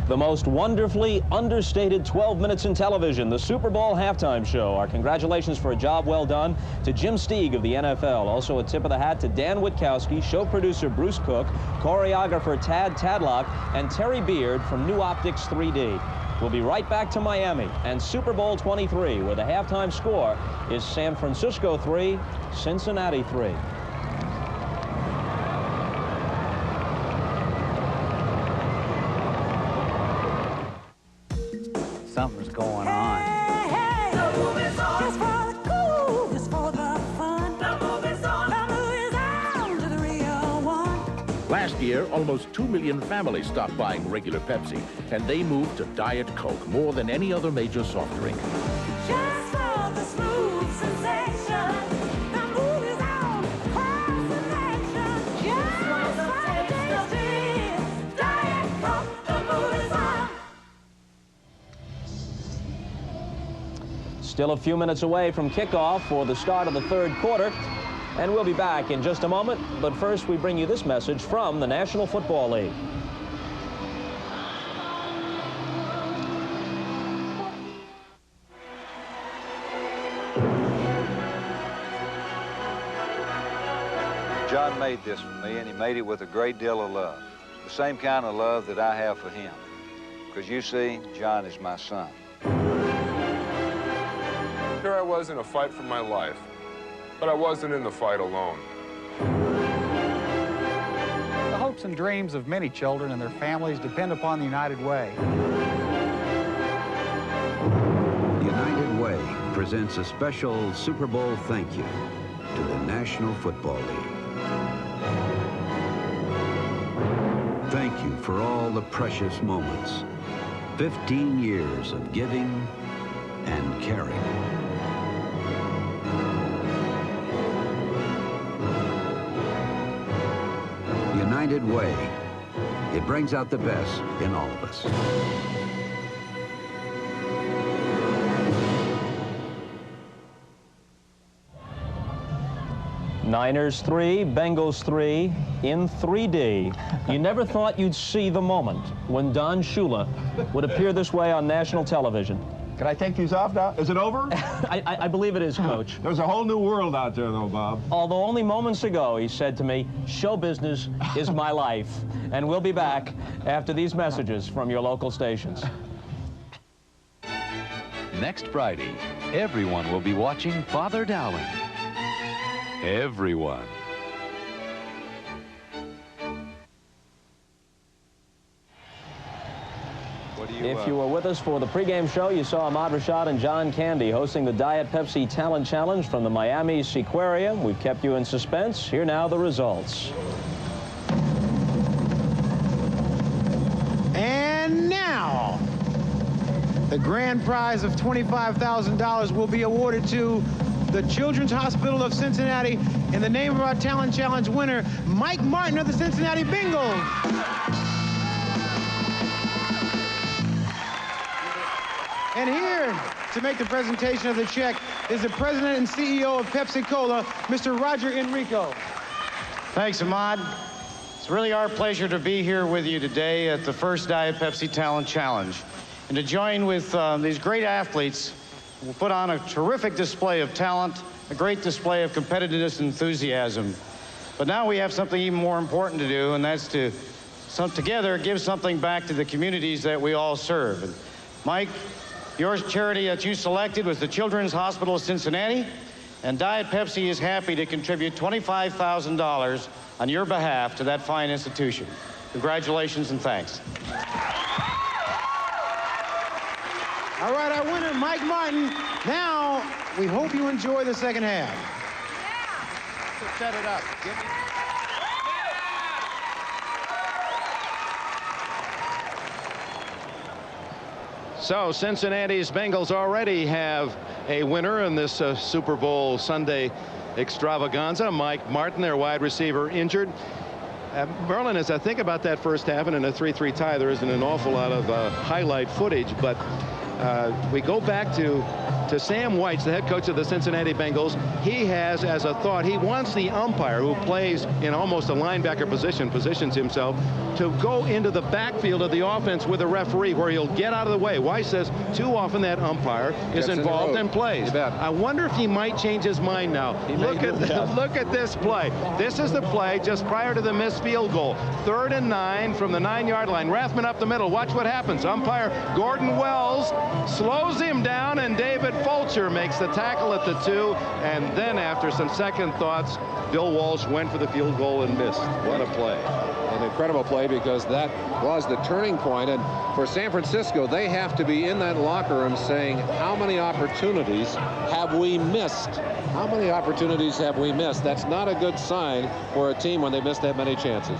S21: The most wonderfully understated 12 minutes in television, the Super Bowl halftime show. Our congratulations for a job well done to Jim Steig of the NFL. Also a tip of the hat to Dan Witkowski, show producer Bruce Cook, choreographer Tad Tadlock, and Terry Beard from New Optics 3D. We'll be right back to Miami and Super Bowl 23, where the halftime score is San Francisco 3, Cincinnati 3.
S19: Something's going on.
S11: The movie's on. Just for the cool, just for the fun. The movie's on. The movie's on to the real one.
S12: Last year, almost 2 million families stopped buying regular Pepsi, and they moved to Diet Coke more than any other major soft drink.
S11: Just for the smooth sensation. The movie's on across the nation. Just for the tasty Diet Coke. The movie's on.
S21: Still a few minutes away from kickoff for the start of the third quarter, and we'll be back in just a moment. But first, we bring you this message from the National Football League.
S15: John made this for me, and he made it with a great deal of love. The same kind of love that I have for him. Because you see, John is my son.
S23: Here I was in a fight for my life, but I wasn't in the fight alone.
S24: The hopes and dreams of many children and their families depend upon the United Way.
S13: The United Way presents a special Super Bowl thank you to the National Football League. Thank you for all the precious moments. 15 years of giving and caring. United Way. It brings out the best in all of us.
S21: Niners 3, Bengals 3 in 3D. You never thought you'd see the moment when Don Shula would appear this way on national television.
S25: Can I take these off now? Is it over?
S21: I believe it is, Coach.
S25: There's a whole new world out there, though, Bob.
S21: Although only moments ago he said to me, show business is my life. And we'll be back after these messages from your local stations.
S26: Next Friday, everyone will be watching Father Dowling. Everyone.
S21: If you were with us for the pregame show, you saw Ahmad Rashad and John Candy hosting the Diet Pepsi Talent Challenge from the Miami Seaquarium. We've kept you in suspense. Here now the results.
S27: And now, the grand prize of $25,000 will be awarded to the Children's Hospital of Cincinnati in the name of our Talent Challenge winner, Mike Martin of the Cincinnati Bengals. And here to make the presentation of the check is the president and CEO of Pepsi-Cola, Mr. Roger Enrico.
S28: Thanks, Ahmad. It's really our pleasure to be here with you today at the first Diet Pepsi Talent Challenge and to join with these great athletes who will put on a terrific display of talent, a great display of competitiveness and enthusiasm. But now we have something even more important to do, and that's to together give something back to the communities that we all serve. And Mike, your charity that you selected was the Children's Hospital of Cincinnati, and Diet Pepsi is happy to contribute $25,000 on your behalf to that fine institution. Congratulations and thanks.
S27: All right, our winner, Mike Martin. Now, we hope you enjoy the second half.
S1: Yeah. Set it up. So Cincinnati's Bengals already have a winner in this Super Bowl Sunday extravaganza. Mike Martin, their wide receiver, injured. Merlin, as I think about that first half, and in a 3-3 tie, there isn't an awful lot of highlight footage, but we go back to to Sam White, the head coach of the Cincinnati Bengals. He has as a thought, he wants the umpire, who plays in almost a linebacker position, positions himself, to go into the backfield of the offense with a referee where he'll get out of the way. White says too often that umpire is involved in plays. I wonder if he might change his mind now. Look at this play. This is the play just prior to the missed field goal. 3rd and 9 from the 9-yard line. Rathman up the middle. Watch what happens. Umpire Gordon Wells slows him down, and David Fulcher makes the tackle at the 2. And then after some second thoughts, Bill Walsh went for the field goal and missed. What a play.
S2: An incredible play, because that was the turning point. And for San Francisco, they have to be in that locker room saying, how many opportunities have we missed? How many opportunities have we missed? That's not a good sign for a team when they miss that many chances.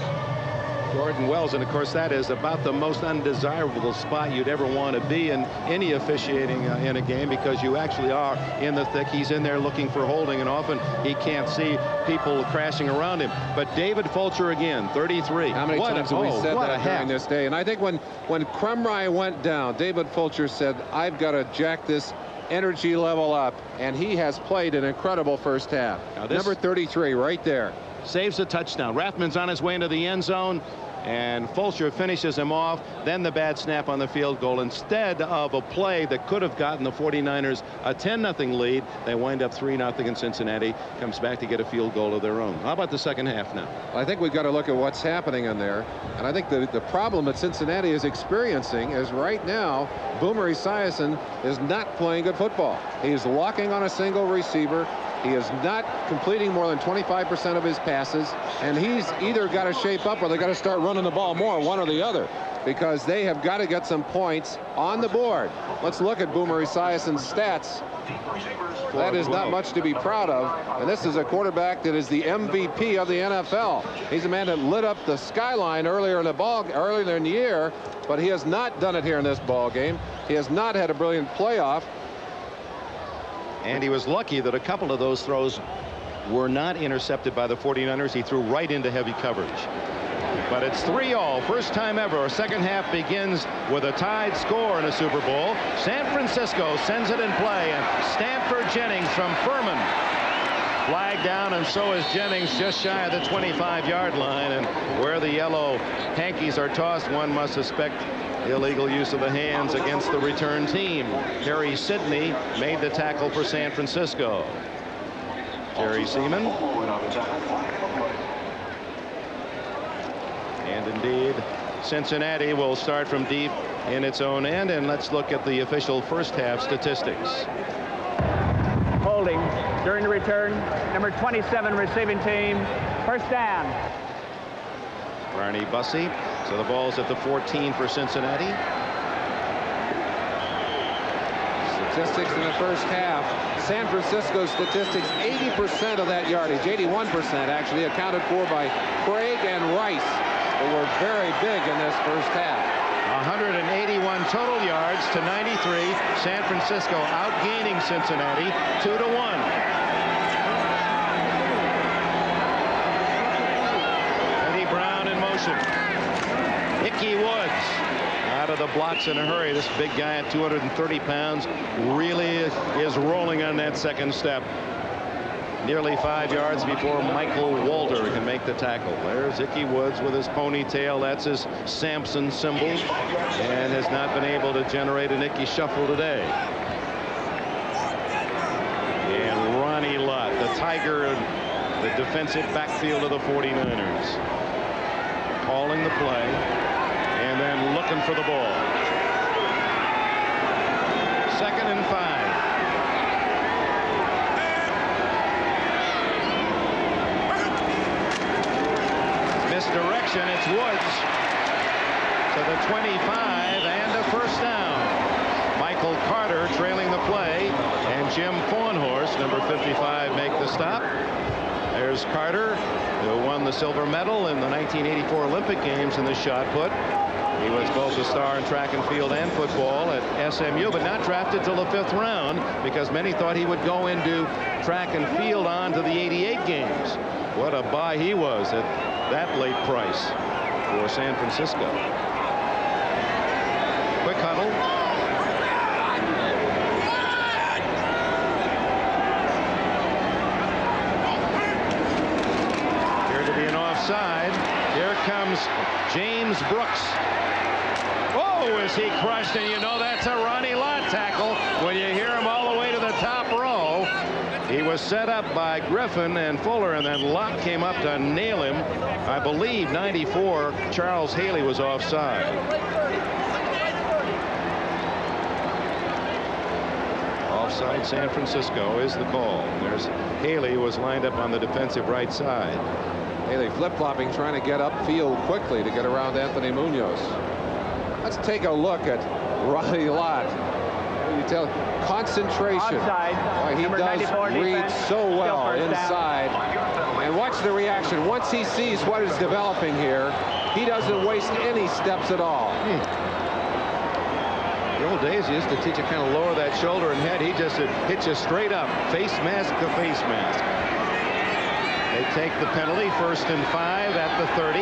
S1: Gordon Wells, and of course that is about the most undesirable spot you'd ever want to be in any officiating in a game, because you actually are in the thick. He's in there looking for holding, and often he can't see people crashing around him. But David Fulcher again, 33.
S2: How many times have we said that during this day? And I think when Crumry went down, David Fulcher said, I've got to jack this energy level up, and he has played an incredible first half. Number 33 right there.
S1: Saves a touchdown. Rathman's on his way into the end zone, and Fulcher finishes him off. Then the bad snap on the field goal. Instead of a play that could have gotten the 49ers a 10-0 lead, they wind up 3-0, and Cincinnati comes back to get a field goal of their own. How about the second half now?
S2: I think we've got to look at what's happening in there. And I think the problem that Cincinnati is experiencing is right now, Boomer Esiason is not playing good football. He is walking on a single receiver. He is not completing more than 25% of his passes, and he's either got to shape up or they got to start running the ball more, one or the other, because they have got to get some points on the board. Let's look at Boomer Esiason's stats. That is not much to be proud of, and this is a quarterback that is the MVP of the NFL. He's a man that lit up the skyline earlier in the year, but he has not done it here in this ball game. He has not had a brilliant playoff.
S1: And he was lucky that a couple of those throws were not intercepted by the 49ers. He threw right into heavy coverage. But it's 3-all. First time ever. Our second half begins with a tied score in a Super Bowl. San Francisco sends it in play, and Stanford Jennings from Furman. Flag down, and so is Jennings just shy of the 25-yard line. And where the yellow hankies are tossed, one must suspect illegal use of the hands against the return team. Harry Sidney made the tackle for San Francisco. Jerry Seaman. And indeed, Cincinnati will start from deep in its own end. And let's look at the official first half statistics.
S3: Holding during the return, number 27 receiving team, first down.
S1: Barney Bussey. So the ball's at the 14 for Cincinnati.
S2: Statistics in the first half. San Francisco statistics, 80% of that yardage, 81% actually, accounted for by Craig and Rice, who were very big in this first half.
S1: 181 total yards to 93. San Francisco outgaining Cincinnati 2-1. Ickey Woods out of the blocks in a hurry. This big guy at 230 pounds really is rolling on that second step. Nearly 5 yards before Michael Walter can make the tackle. There's Ickey Woods with his ponytail. That's his Samson symbol, and has not been able to generate an Ickey shuffle today. And Ronnie Lott, the Tiger in the defensive backfield of the 49ers. Calling the play, and then looking for the ball. 2nd and 5. Misdirection, it's Woods to the 25, and a first down. Michael Carter trailing the play, and Jim Fawnhorse, number 55, make the stop. There's Carter, who won the silver medal in the 1984 Olympic Games in the shot put. He was both a star in track and field and football at SMU, but not drafted till the 5th round, because many thought he would go into track and field on to the 88 games. What a buy he was at that late price for San Francisco. Quick huddle. side. Here comes James Brooks. Oh, is he crushed? And you know that's a Ronnie Lott tackle when you hear him all the way to the top row. He was set up by Griffin and Fuller, and then Lott came up to nail him. I believe 94, Charles Haley was offside. Offside San Francisco is the call. There's Haley, who was lined up on the defensive right side.
S2: Haley flip-flopping, trying to get upfield quickly to get around Anthony Munoz. Let's take a look at Ronnie Lott. You tell concentration.
S3: Offside.
S2: He does read so well inside. And watch the reaction. Once he sees what is developing here, he doesn't waste any steps at all.
S1: The old days, he used to teach you kind of lower that shoulder and head. He just hits you straight up, face mask to face mask. They take the penalty, 1st and 5 at the 30.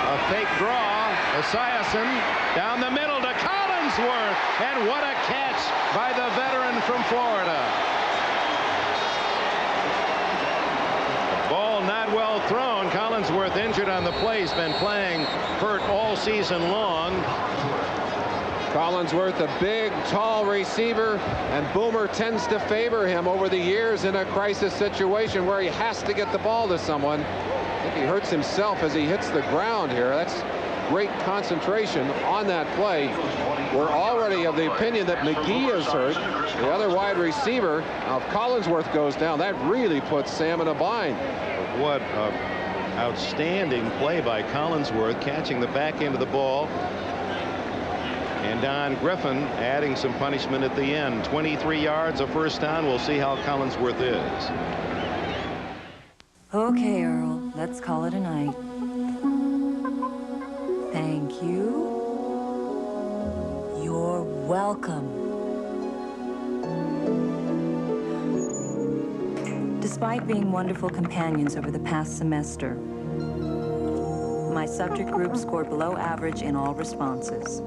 S1: A fake draw. Esiason down the middle to Collinsworth. And what a catch by the veteran from Florida. Ball not well thrown. Collinsworth injured on the play. He's been playing hurt all season long.
S2: Collinsworth, a big, tall receiver, and Boomer tends to favor him over the years in a crisis situation where he has to get the ball to someone. I think he hurts himself as he hits the ground here. That's great concentration on that play. We're already of the opinion that McGee is hurt, the other wide receiver. Now, if Collinsworth goes down, that really puts Sam in a bind.
S1: What outstanding play by Collinsworth, catching the back end of the ball. And Don Griffin adding some punishment at the end. 23 yards, a first down. We'll see how Collinsworth is.
S7: Okay, Earl, let's call it a night. Thank you. You're welcome. Despite being wonderful companions over the past semester, my subject group scored below average in all responses.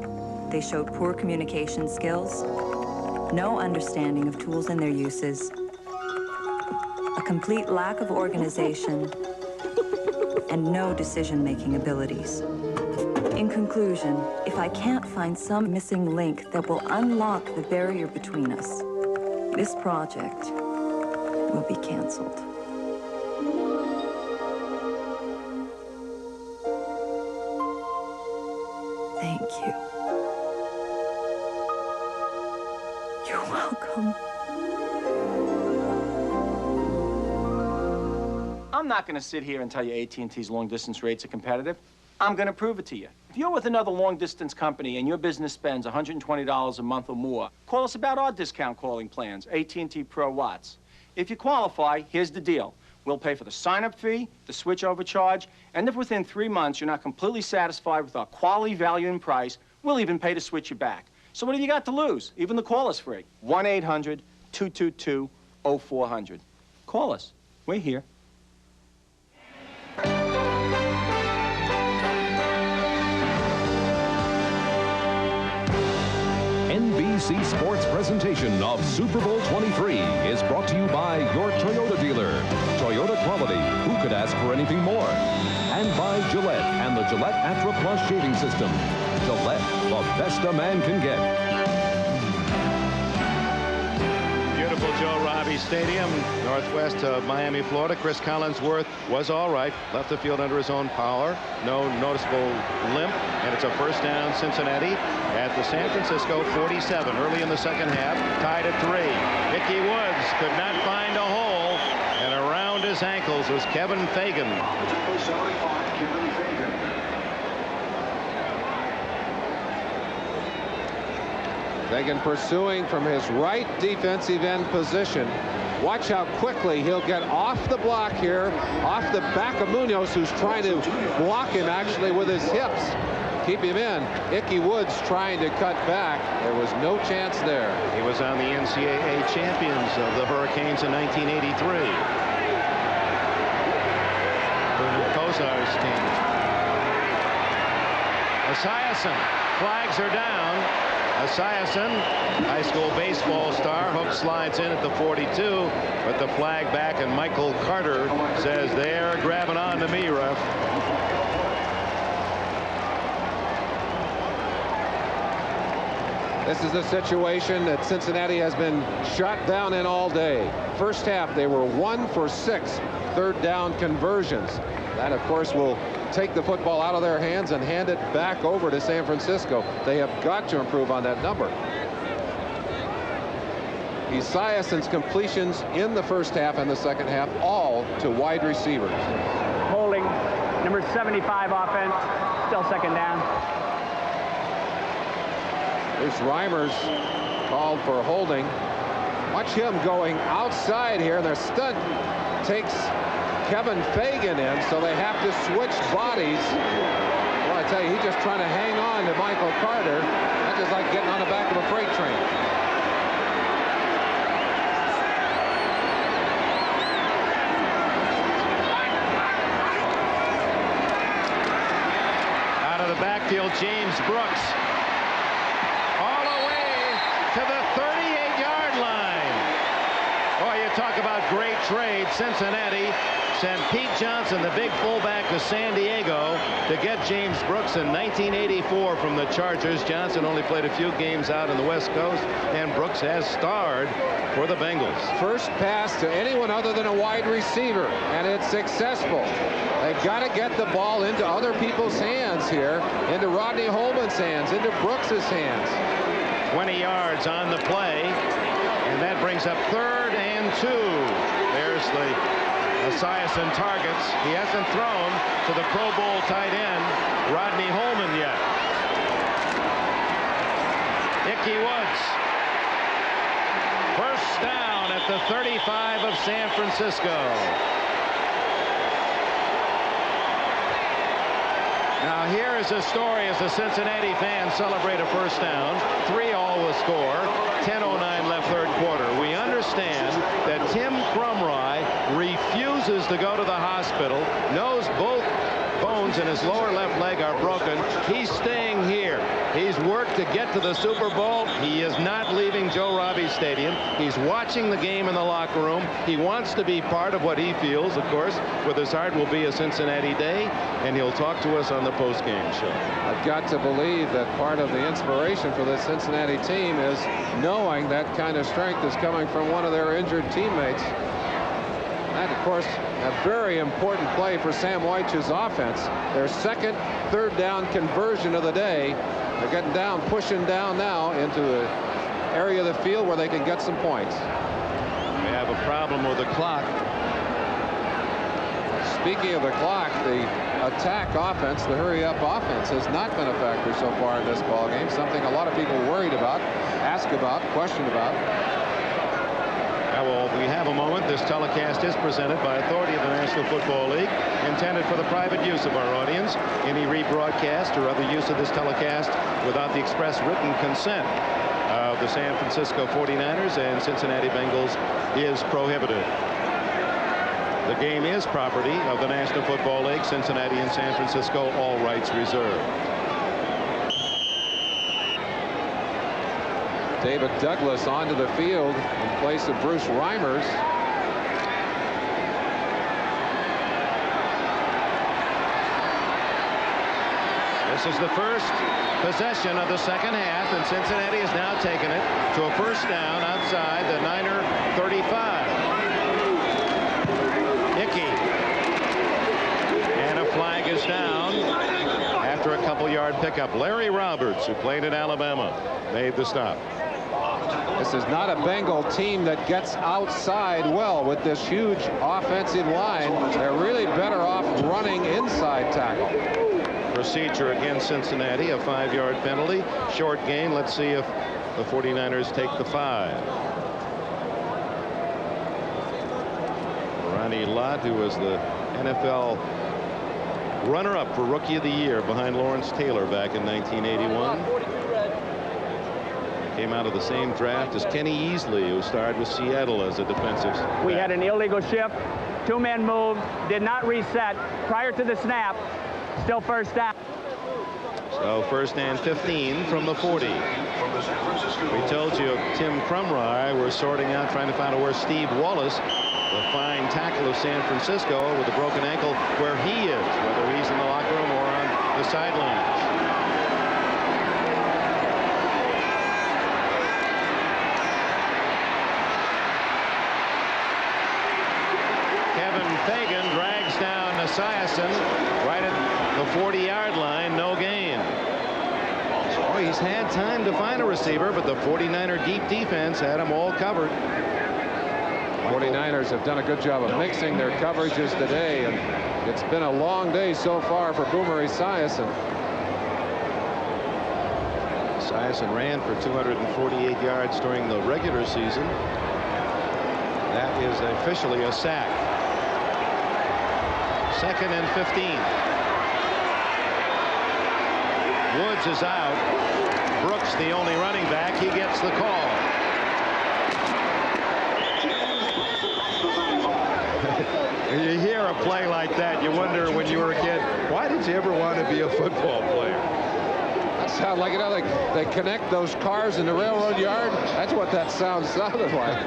S7: They showed poor communication skills, no understanding of tools and their uses, a complete lack of organization, and no decision-making abilities. In conclusion, if I can't find some missing link that will unlock the barrier between us, this project will be canceled. Thank you. You're welcome.
S9: I'm not going to sit here and tell you AT&T's long-distance rates are competitive. I'm going to prove it to you. If you're with another long-distance company and your business spends $120 a month or more, call us about our discount calling plans, AT&T Pro Watts. If you qualify, here's the deal. We'll pay for the sign-up fee, the switch-over charge, and if within 3 months you're not completely satisfied with our quality, value, and price, we'll even pay to switch you back. So what have you got to lose? Even the call is free. 1-800-222-0400. Call us. We're here.
S10: NBC Sports presentation of Super Bowl 23 is brought to you by your Toyota dealer. Toyota quality. Who could ask for anything more? And by Gillette and the Gillette Atra Plus shaving system. Gillette, the best a man can get.
S1: Beautiful Joe Robbie Stadium, northwest of Miami, Florida. Chris Collinsworth was all right. Left the field under his own power. No noticeable limp. And it's a first down, Cincinnati at the San Francisco 47. Early in the second half, tied at 3. Mickey Woods could not find a hole. And around his ankles was Kevin Fagan.
S2: Fagan pursuing from his right defensive end position. Watch how quickly he'll get off the block here, off the back of Munoz, who's trying to block him actually with his hips. Keep him in. Ickey Woods trying to cut back. There was no chance there.
S1: He was on the NCAA champions of the Hurricanes in 1983. Bernard Kozar's team. Esiason. Flags are down. Esiason, high school baseball star, hook slides in at the 42, but the flag back, and Michael Carter says they're grabbing on to me, ref.
S2: This is a situation that Cincinnati has been shot down in all day. First half, they were 1 for 6 third down conversions. That, of course, will take the football out of their hands and hand it back over to San Francisco. They have got to improve on that number. Esiason's completions in the first half and the second half, all to wide receivers.
S3: Holding, number 75 offense, still second down.
S2: Bruce Reimers called for holding. Watch him going outside here. Their stunt takes Kevin Fagan in, so they have to switch bodies. Well, I tell you, he's just trying to hang on to Michael Carter. That's just like getting on the back of a freight train.
S1: Out of the backfield, James Brooks. All the way to the 38-yard line. Boy, you talk about great trade. Cincinnati sent Pete Johnson, the big fullback, to San Diego to get James Brooks in 1984 from the Chargers. Johnson only played a few games out on the West Coast, and Brooks has starred for the Bengals.
S2: First pass to anyone other than a wide receiver, and it's successful. They've got to get the ball into other people's hands here, into Rodney Holman's hands, into Brooks's hands.
S1: 20 yards on the play, and that brings up 3rd and 2. There's the Esiason targets. He hasn't thrown to the Pro Bowl tight end, Rodney Holman, yet. Ickey Woods. First down at the 35 of San Francisco. Now here is a story as the Cincinnati fans celebrate a first down. 3-all the score. 10:09 left third quarter. We understand that Tim Crumry refuses to go to the hospital. Knows both bones in his lower left leg are broken. He's staying here. He's worked to get to the Super Bowl. He is not leaving Joe Robbie Stadium. He's watching the game in the locker room. He wants to be part of what he feels, of course, with his heart will be a Cincinnati day, and he'll talk to us on the post-game show.
S2: I've got to believe that part of the inspiration for this Cincinnati team is knowing that kind of strength is coming from one of their injured teammates. And, of course, a very important play for Sam Wyche's offense. Their second third down conversion of the day. They're getting down, pushing down now into an area of the field where they can get some points.
S1: We have a problem with the clock.
S2: Speaking of the clock, the attack offense, the hurry-up offense, has not been a factor so far in this ballgame. Something a lot of people worried about, asked about, questioned about.
S1: Well, we have a moment. This telecast is presented by authority of the National Football League, intended for the private use of our audience. Any rebroadcast or other use of this telecast without the express written consent of the San Francisco 49ers and Cincinnati Bengals is prohibited. The game is property of the National Football League. Cincinnati and San Francisco, all rights reserved.
S2: David Douglas onto the field in place of Bruce Reimers.
S1: This is the first possession of the second half, and Cincinnati has now taken it to a first down outside the Niner 35. Ickey. And a flag is down after a couple-yard pickup. Larry Roberts, who played in Alabama, made the stop.
S2: This is not a Bengal team that gets outside well with this huge offensive line. They're really better off running inside tackle.
S1: Procedure against Cincinnati, a 5-yard penalty. Short gain. Let's see if the 49ers take the 5. Ronnie Lott, who was the NFL runner-up for Rookie of the Year behind Lawrence Taylor back in 1981. Came out of the same draft as Kenny Easley, who starred with Seattle as a defensive back.
S3: We had an illegal shift. 2 men moved, did not reset prior to the snap. Still first down.
S1: So first and 15 from the 40. We told you Tim Crumry was sorting out, trying to find out where Steve Wallace, the fine tackle of San Francisco with a broken ankle, where he is, whether he's in the locker room or on the sidelines. Fagan drags down Esiason right at the 40-yard line. No gain. Oh, he's had time to find a receiver, but the 49er deep defense had him all covered.
S2: 49ers have done a good job of mixing their coverages today, and it's been a long day so far for Boomer Esiason.
S1: Esiason ran for 248 yards during the regular season. That is officially a sack. Second and 15. Woods is out. Brooks, the only running back, he gets the call. You hear a play like that, you wonder when you were a kid, why did you ever want to be a football player?
S2: That sounds like, you know, they connect those cars in the railroad yard. That's what that sound sounded like.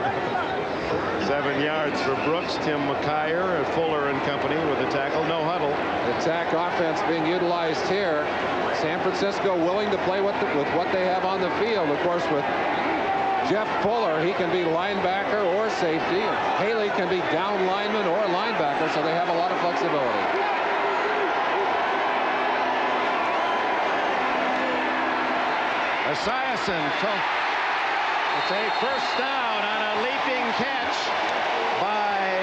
S1: 7 yards for Brooks. Tim McKyer and Fuller and company with a tackle. No huddle.
S2: Attack offense being utilized here. San Francisco willing to play with what they have on the field. Of course, with Jeff Fuller, he can be linebacker or safety. Haley can be down lineman or linebacker, so they have a lot of flexibility.
S1: Esiason. It's a first down on a leaping catch by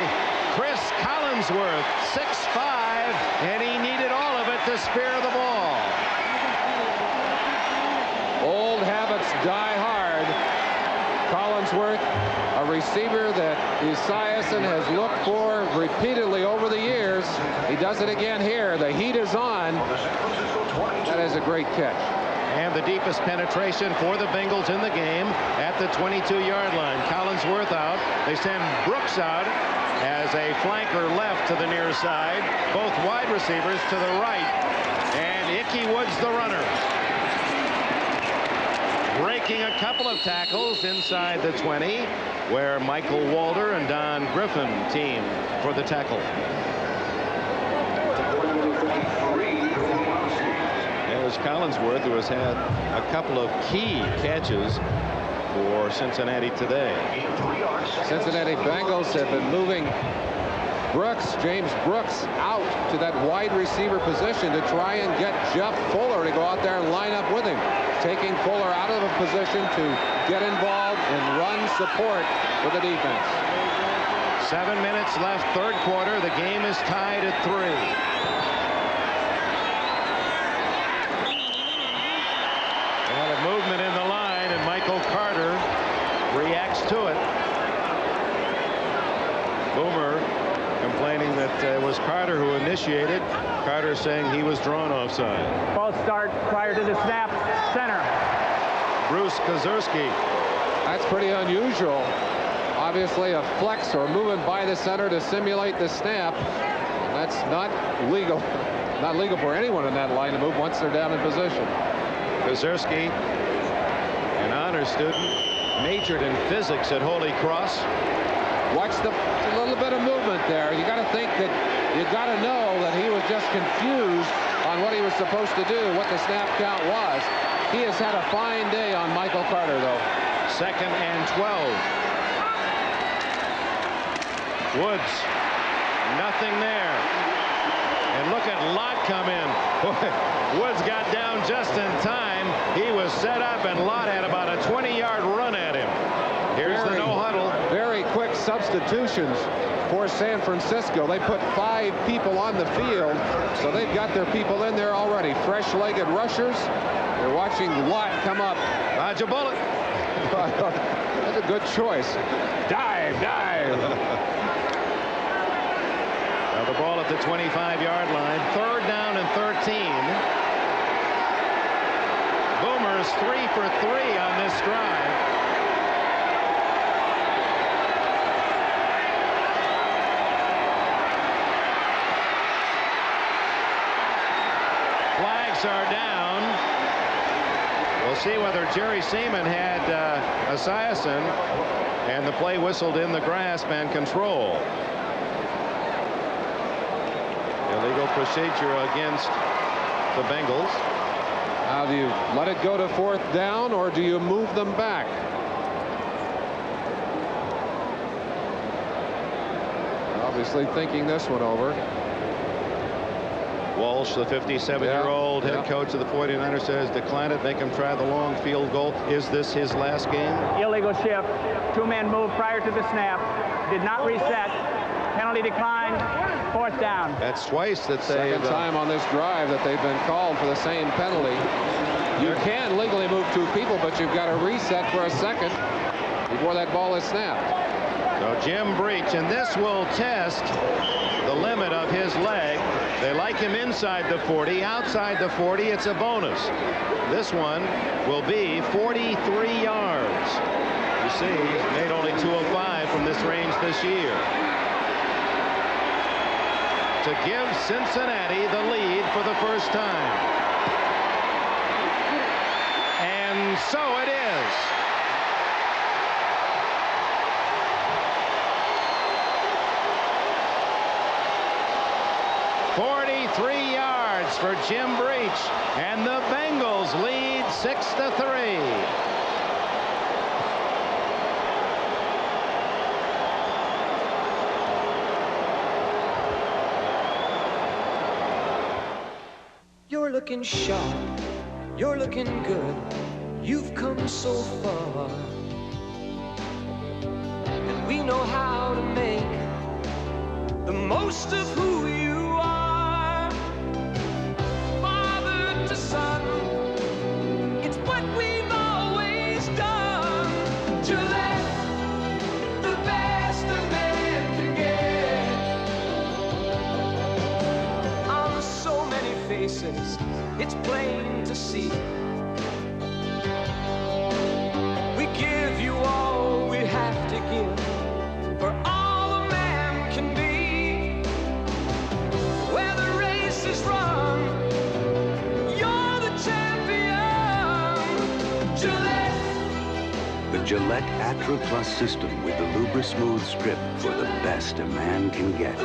S1: Chris Collinsworth, 6'5", and he needed all of it to spear the ball.
S2: Old habits die hard. Collinsworth, a receiver that Esiason has looked for repeatedly over the years. He does it again here. The heat is on. That is a great catch.
S1: And the deepest penetration for the Bengals in the game at the 22-yard line. Collinsworth out. They send Brooks out as a flanker left to the near side. Both wide receivers to the right. And Ickey Woods the runner. Breaking a couple of tackles inside the 20, where Michael Walder and Don Griffin team for the tackle. There's Collinsworth, who has had a couple of key catches for Cincinnati today.
S2: Cincinnati Bengals have been moving James Brooks, out to that wide receiver position to try and get Jeff Fuller to go out there and line up with him, taking Fuller out of a position to get involved in run support for the defense.
S1: 7 minutes left, third quarter. The game is tied at 3. Movement in the line, and Michael Carter reacts to it. Boomer complaining that it was Carter who initiated. Carter saying he was drawn offside.
S3: False start prior to the snap. Center.
S1: Bruce Kozerski.
S2: That's pretty unusual. Obviously a flex or movement by the center to simulate the snap. That's not legal. Not legal for anyone in that line to move once they're down in position.
S1: Kozerski, an honor student, majored in physics at Holy Cross.
S2: Watch a little bit of movement there. You got to think that you got to know that he was just confused on what he was supposed to do, what the snap count was. He has had a fine day on Michael Carter, though.
S1: Second and 12. Woods, nothing there. And look at Lott come in. Woods got down just in time. He was set up, and Lott had about a 20-yard run at him. Here's the no huddle.
S2: Very quick substitutions for San Francisco. They put 5 people on the field, so they've got their people in there already. Fresh-legged rushers. They're watching Lott come up.
S1: Dodge a bullet.
S2: That's a good choice. Dive.
S1: Now the ball at the 25-yard line. Third down and 13. Boomer's 3 for 3 on this drive. Flag flags are down. We'll see whether Jerry Seaman had Esiason, and the play whistled in the grasp and control. Illegal procedure against the Bengals.
S2: Now, do you let it go to 4th down, or do you move them back? Obviously thinking this one over.
S1: Walsh, the 57-year-old head coach of the 49ers, says decline it, make him try the long field goal. Is this his last game?
S3: Illegal shift. Two-man move prior to the snap. Did not reset. Penalty declined. 4th down.
S2: That's twice that second time on this drive that they've been called for the same penalty. You can legally move 2 people, but you've got to reset for a second before that ball is snapped.
S1: So Jim Breech, and this will test the limit of his leg. They like him inside the 40. Outside the 40, it's a bonus. This one will be 43 yards. You see, he's made only 205 from this range this year. To give Cincinnati the lead for the first time. And so it is. .43 yards for Jim Breech, and the Bengals lead 6-3.
S5: You're looking sharp, you're looking good, you've come so far. And we know how to make the most of who you are. Father to son, it's what we've always done. To let the best a man can get. On so many faces, it's plain to see. We give you all we have to give, for all a man can be. Where the race is run, you're the champion. Gillette.
S13: The Gillette Atra Plus system with the Lubra Smooth strip for the best a man can get.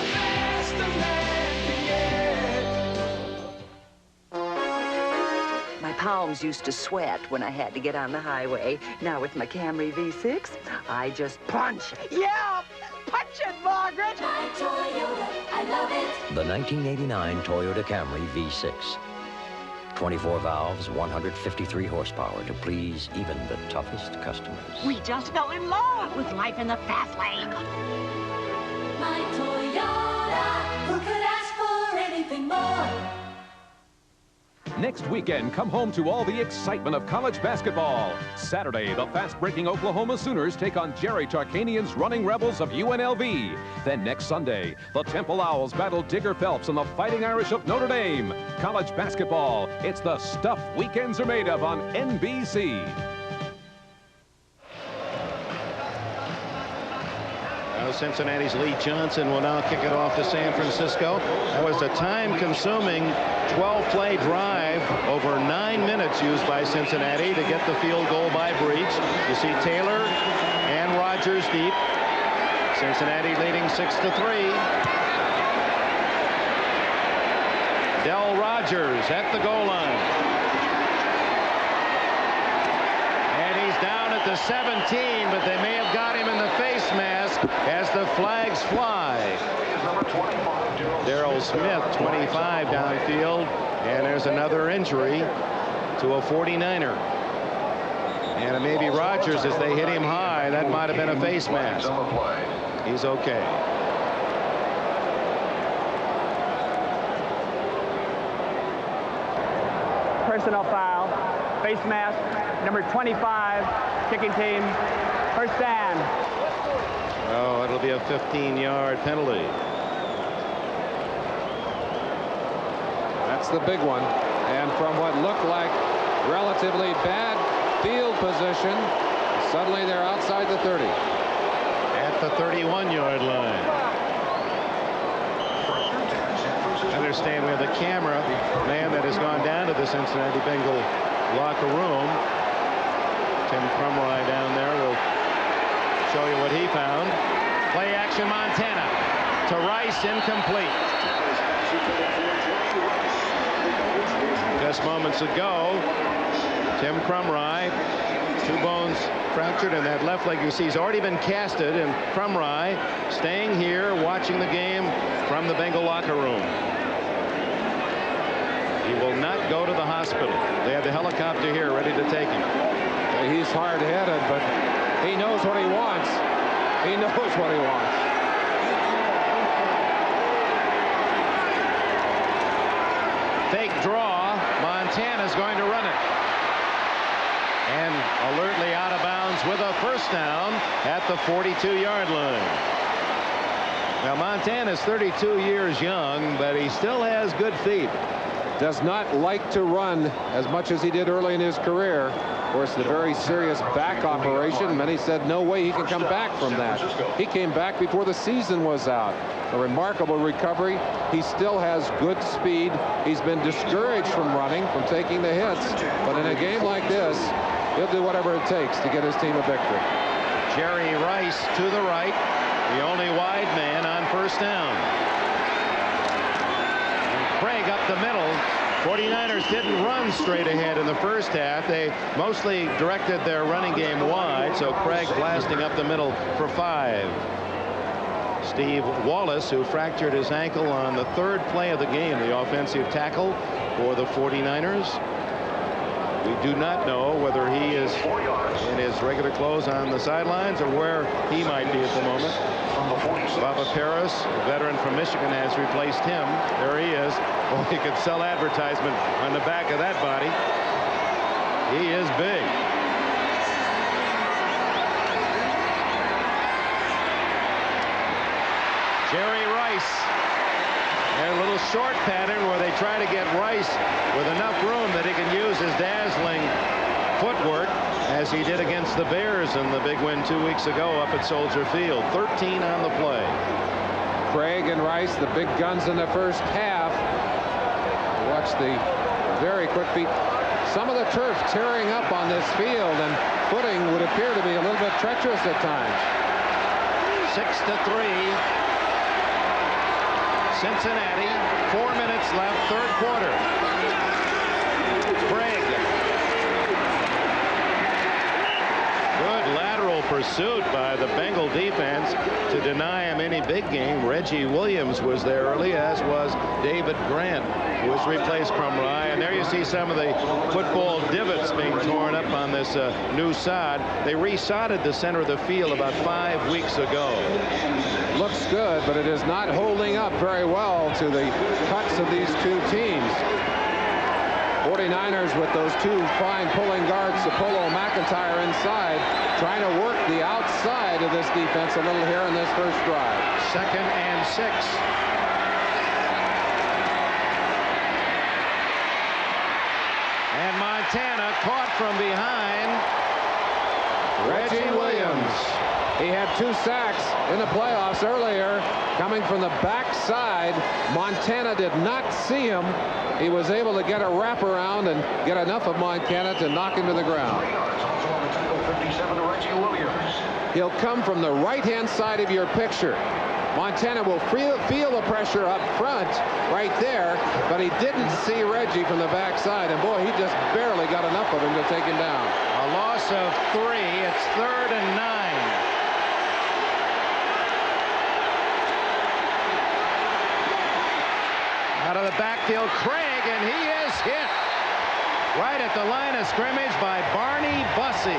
S4: My palms used to sweat when I had to get on the highway. Now with my Camry V6, I just punch. Yeah, punch it, Margaret.
S11: My Toyota, I love it.
S6: The 1989 Toyota Camry V6. 24 valves, 153 horsepower to please even the toughest customers.
S11: We just fell in love with life in the fast lane. My Toyota, who could ask for anything more?
S10: Next weekend, come home to all the excitement of college basketball. Saturday, the fast-breaking Oklahoma Sooners take on Jerry Tarkanian's Running Rebels of UNLV. Then next Sunday, the Temple Owls battle Digger Phelps and the Fighting Irish of Notre Dame. College basketball, it's the stuff weekends are made of on NBC.
S1: Cincinnati's Lee Johnson will now kick it off to San Francisco. That was a time-consuming 12-play drive, over 9 minutes used by Cincinnati to get the field goal by Breech. You see Taylor and Rogers deep. Cincinnati leading 6-3. Del Rogers at the goal line. And he's down at the 17, but they may have got him in the face mask as the flags fly. Darrell Smith, 25 downfield, and there's another injury to a 49er. And it may be Rogers as they hit him high. That might have been a face mask. He's okay.
S3: Personnel foul, face mask, number 25, kicking team, first down.
S1: Oh, it'll be a 15-yard penalty.
S2: That's the big one. And from what looked like relatively bad field position, suddenly they're outside the 30.
S1: At the 31-yard line. And understand we have the camera man that has gone down to the Cincinnati Bengal locker room. Tim Crumry down there will show you what he found. Play action, Montana to Rice, incomplete. Just moments ago, Tim Crumry, 2 bones fractured in that left leg. You see he's already been casted, and Crumry staying here watching the game from the Bengal locker room. He will not go to the hospital. They have the helicopter here ready to take him.
S2: He's hard-headed, but he knows what he wants. He knows what he wants.
S1: Fake draw. Montana's going to run it. And alertly out of bounds with a first down at the 42-yard line. Now, Montana's 32 years young, but he still has good feet.
S2: Does not like to run as much as he did early in his career. Of course, the very serious back operation. Many said no way he can come back from that. He came back before the season was out. A remarkable recovery. He still has good speed. He's been discouraged from running, from taking the hits. But in a game like this, he'll do whatever it takes to get his team a victory.
S1: Jerry Rice to the right, the only wide man on first down. And Craig up the middle. 49ers didn't run straight ahead in the first half. They mostly directed their running game wide, so Craig blasting up the middle for 5. Steve Wallace, who fractured his ankle on the 3rd play of the game, the offensive tackle for the 49ers. We do not know whether he is in his regular clothes on the sidelines or where he might be at the moment. Baba Paris, a veteran from Michigan, has replaced him. There he is. Well, you could sell advertisement on the back of that body. He is big. Jerry Rice. A little short pattern where they try to get Rice with enough room that he can use his dazzling footwork, as he did against the Bears in the big win 2 weeks ago up at Soldier Field. 13 on the play.
S2: Craig and Rice, the big guns in the first half. Watch the very quick feet. Some of the turf tearing up on this field, and footing would appear to be a little bit treacherous at times.
S1: 6-3. Cincinnati, 4 minutes left, 3rd quarter. Craig. Good lateral pursuit by the Bengal defense to deny him any big game. Reggie Williams was there early, as was David Grant, who has replaced Crumry. And there you see some of the football divots being torn up on this new sod. They resodded the center of the field about 5 weeks ago.
S2: Looks good, but it is not holding up very well to the cuts of these two teams. 49ers with those 2 fine pulling guards, Sapolo McIntyre inside, trying to work the outside of this defense a little here in this first drive.
S1: 2nd and 6. And Montana caught from behind.
S2: Reggie Williams. He had 2 sacks in the playoffs earlier, coming from the backside. Montana did not see him. He was able to get a wraparound and get enough of Montana to knock him to the ground. He'll come from the right-hand side of your picture. Montana will feel the pressure up front right there, but he didn't see Reggie from the backside, and boy, he just barely got enough of him to take him down.
S1: A loss of 3. It's 3rd and 9. Out of the backfield, Craig, and he is hit right at the line of scrimmage by Barney Bussey.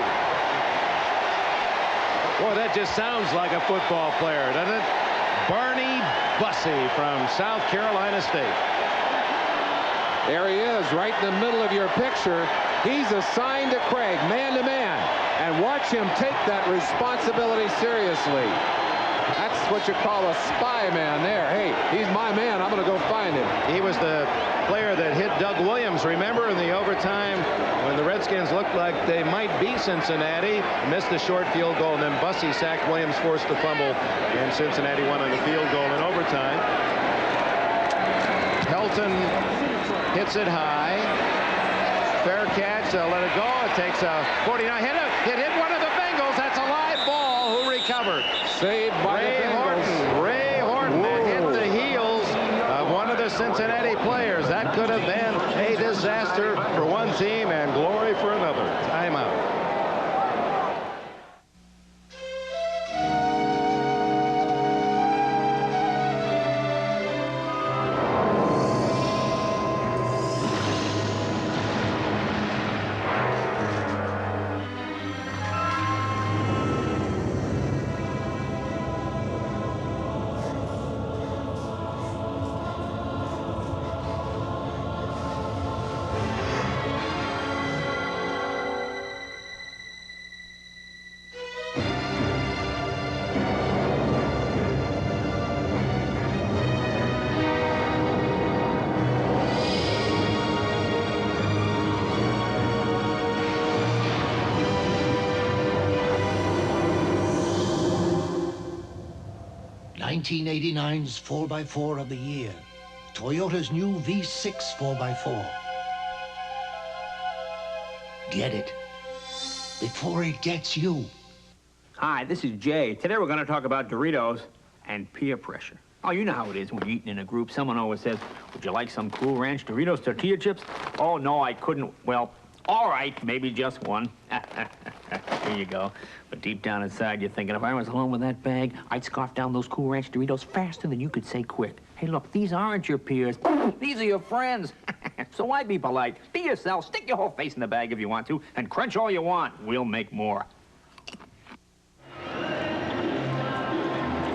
S1: Boy, that just sounds like a football player, doesn't it? Barney Bussey from South Carolina State.
S2: There he is, right in the middle of your picture. He's assigned to Craig, man to man, and watch him take that responsibility seriously. That's what you call a spy man there. Hey, he's my man. I'm going to go find him.
S1: He was the player that hit Doug Williams, remember, in the overtime when the Redskins looked like they might beat Cincinnati, missed the short field goal, and then Bussey sacked Williams, forced the fumble, and Cincinnati won on the field goal in overtime. Held Wilson hits it high. Fair catch. They'll let it go. It takes a 49. It hit one of the Bengals. That's a live ball. Who recovered?
S2: Saved by the Bengals.
S1: Ray Horton. That hit the heels of one of the Cincinnati players. That could have been a disaster for one team and glory for another. Timeout.
S8: '89's 4x4 of the year, Toyota's new V6 4x4. Get it before it gets you.
S3: Hi, this is Jay. Today we're going to talk about Doritos and peer pressure. Oh, you know how it is when you're eating in a group. Someone always says, would you like some Cool Ranch Doritos tortilla chips? Oh, no, I couldn't. Well, all right, maybe just one. Here you go. But deep down inside, you're thinking, if I was alone with that bag, I'd scarf down those Cool Ranch Doritos faster than you could say quick. Hey, look, these aren't your peers. These are your friends. So why be polite? Be yourself. Stick your whole face in the bag if you want to, and crunch all you want. We'll make more.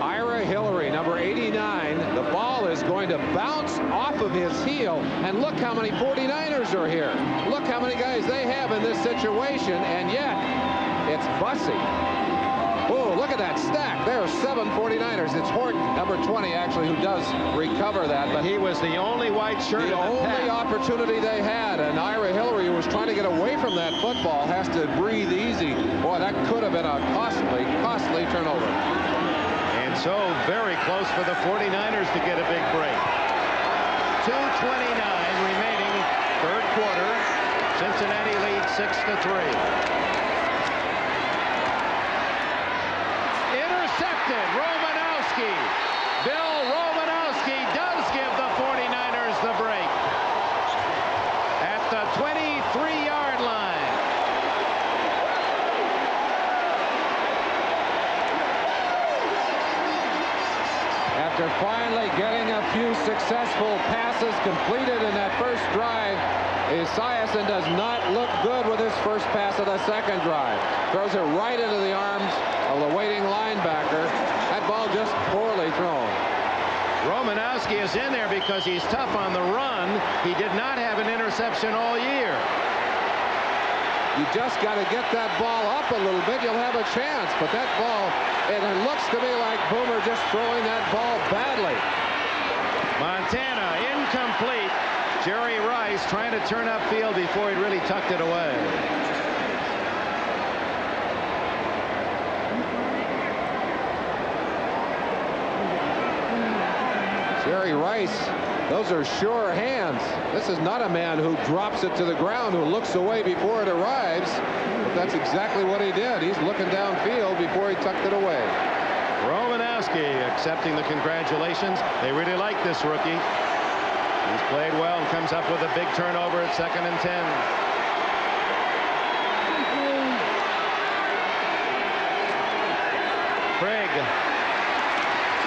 S2: Ira Hillary, number 89. The ball is going to bounce off of his heel. And look how many 49ers are here. Look how many guys they have in this situation. And yet, it's Bussey. Oh, look at that stack. There are 7 49ers. It's Horton, number 20, actually, who does recover that. But
S1: he was the only white shirt in the
S2: only opportunity they had. And Ira Hillary, who was trying to get away from that football, has to breathe easy. Boy, that could have been a costly turnover.
S1: And so very close for the 49ers to get a big break. 2:29 remaining, third quarter. Cincinnati leads 6-3. Intercepted. Romanowski. Bill Romanowski does give the 49ers the break at the 23-yard line.
S2: After finally getting a few successful passes completed in that first drive, Esiason does not look good with his first pass of the second drive. Throws it right into the arms of the waiting linebacker. That ball just poorly thrown.
S1: Romanowski is in there because he's tough on the run. He did not have an interception all year.
S2: You just got to get that ball up a little bit. You'll have a chance. But that ball, and it looks to me like Boomer just throwing that ball badly.
S1: Montana incomplete. Jerry Rice trying to turn upfield before he really tucked it away.
S2: Jerry Rice, those are sure hands. This is not a man who drops it to the ground, who looks away before it arrives. But that's exactly what he did. He's looking downfield before he tucked it away.
S1: Romanowski accepting the congratulations. They really like this rookie. He's played well and comes up with a big turnover at 2nd and 10. Craig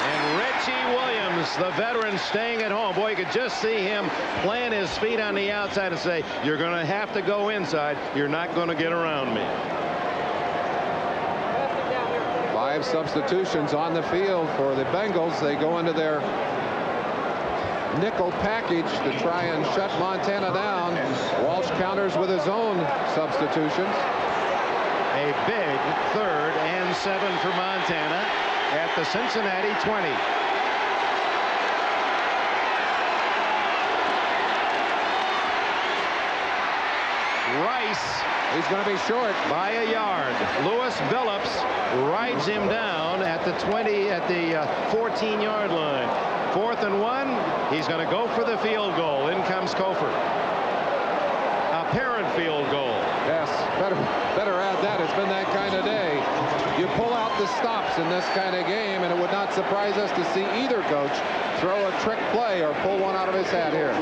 S1: and Richie Williams, the veteran, staying at home. Boy, you could just see him plant his feet on the outside and say, you're going to have to go inside. You're not going to get around me.
S2: 5 substitutions on the field for the Bengals. They go into their nickel package to try and shut Montana down. Walsh counters with his own substitutions.
S1: A big 3rd and 7 for Montana at the Cincinnati 20. Rice,
S2: he's going to be short
S1: by a yard. Lewis Billups rides him down at the 20, at the 14-yard line. 4th and 1. He's going to go for the field goal. In comes Cofer. Apparent field goal.
S2: Yes, better add that. It's been that kind of day. You pull out the stops in this kind of game, and it would not surprise us to see either coach throw a trick play or pull one out of his hat here.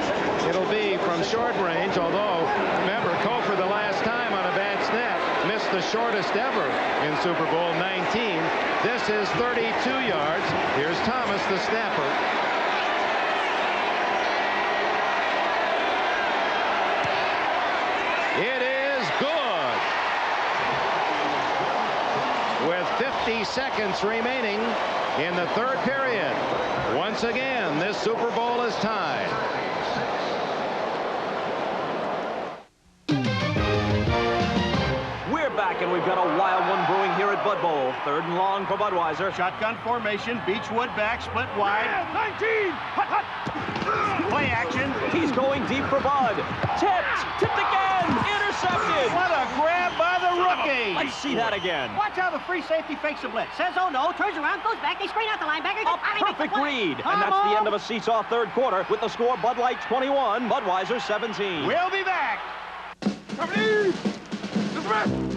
S1: It'll be from short range, although, remember, Cofer the last time on a bad snap missed the shortest ever in Super Bowl 19. This is 32 yards. Here's Thomas, the snapper. It is good. With 50 seconds remaining in the 3rd period. Once again, this Super Bowl is tied.
S21: We're back, and we've got a wild one brewing here at Bud Bowl. 3rd and long for Budweiser.
S12: Shotgun formation, Beechwood back, split wide. 19! Hut, hut. Play action.
S21: He's going deep for Bud. Tipped again, intercepted.
S12: What a grab by the rookie.
S21: Let's see that again.
S12: Watch how the free safety fakes a blitz. Says, oh no, turns around, goes back, they straight out the linebacker.
S21: A perfect read. And that's the end of a seesaw 3rd quarter with the score Bud Light 21, Budweiser 17.
S12: We'll be back.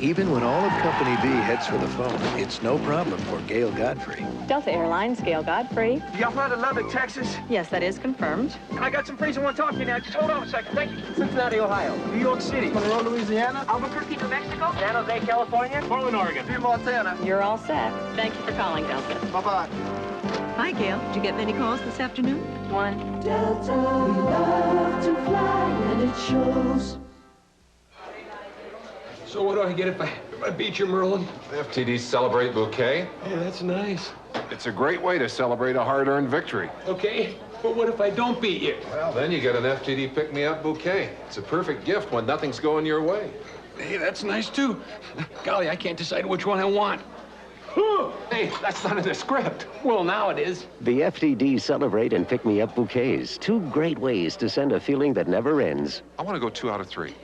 S14: Even when all of Company B heads for the phone, it's no problem for Gail Godfrey.
S16: Delta Airlines, Gail Godfrey.
S12: Y'all fly to Lubbock, Texas?
S16: Yes, that is confirmed.
S12: I got some friends who want to talk to you now. Just hold on a second. Thank you. Cincinnati, Ohio. New York City. Monroe, Louisiana.
S16: Albuquerque, New Mexico.
S12: San Jose, California. Portland, Oregon. Butte, Montana.
S16: You're all set. Thank you for calling, Delta.
S12: Bye-bye.
S16: Hi, Gail. Did you get many calls this afternoon? One.
S11: Delta, we love to fly, and it shows.
S17: So what do I get if I beat you, Merlin?
S2: FTD Celebrate Bouquet.
S17: Hey, that's nice.
S2: It's a great way to celebrate a hard-earned victory.
S17: Okay, but what if I don't beat you?
S2: Well, then you get an FTD Pick-Me-Up Bouquet. It's a perfect gift when nothing's going your way.
S17: Hey, that's nice, too. Golly, I can't decide which one I want. Hey, that's not in the script. Well, now it is.
S18: The FTD Celebrate and Pick-Me-Up Bouquets. 2 great ways to send a feeling that never ends.
S2: I want to go 2 out of 3.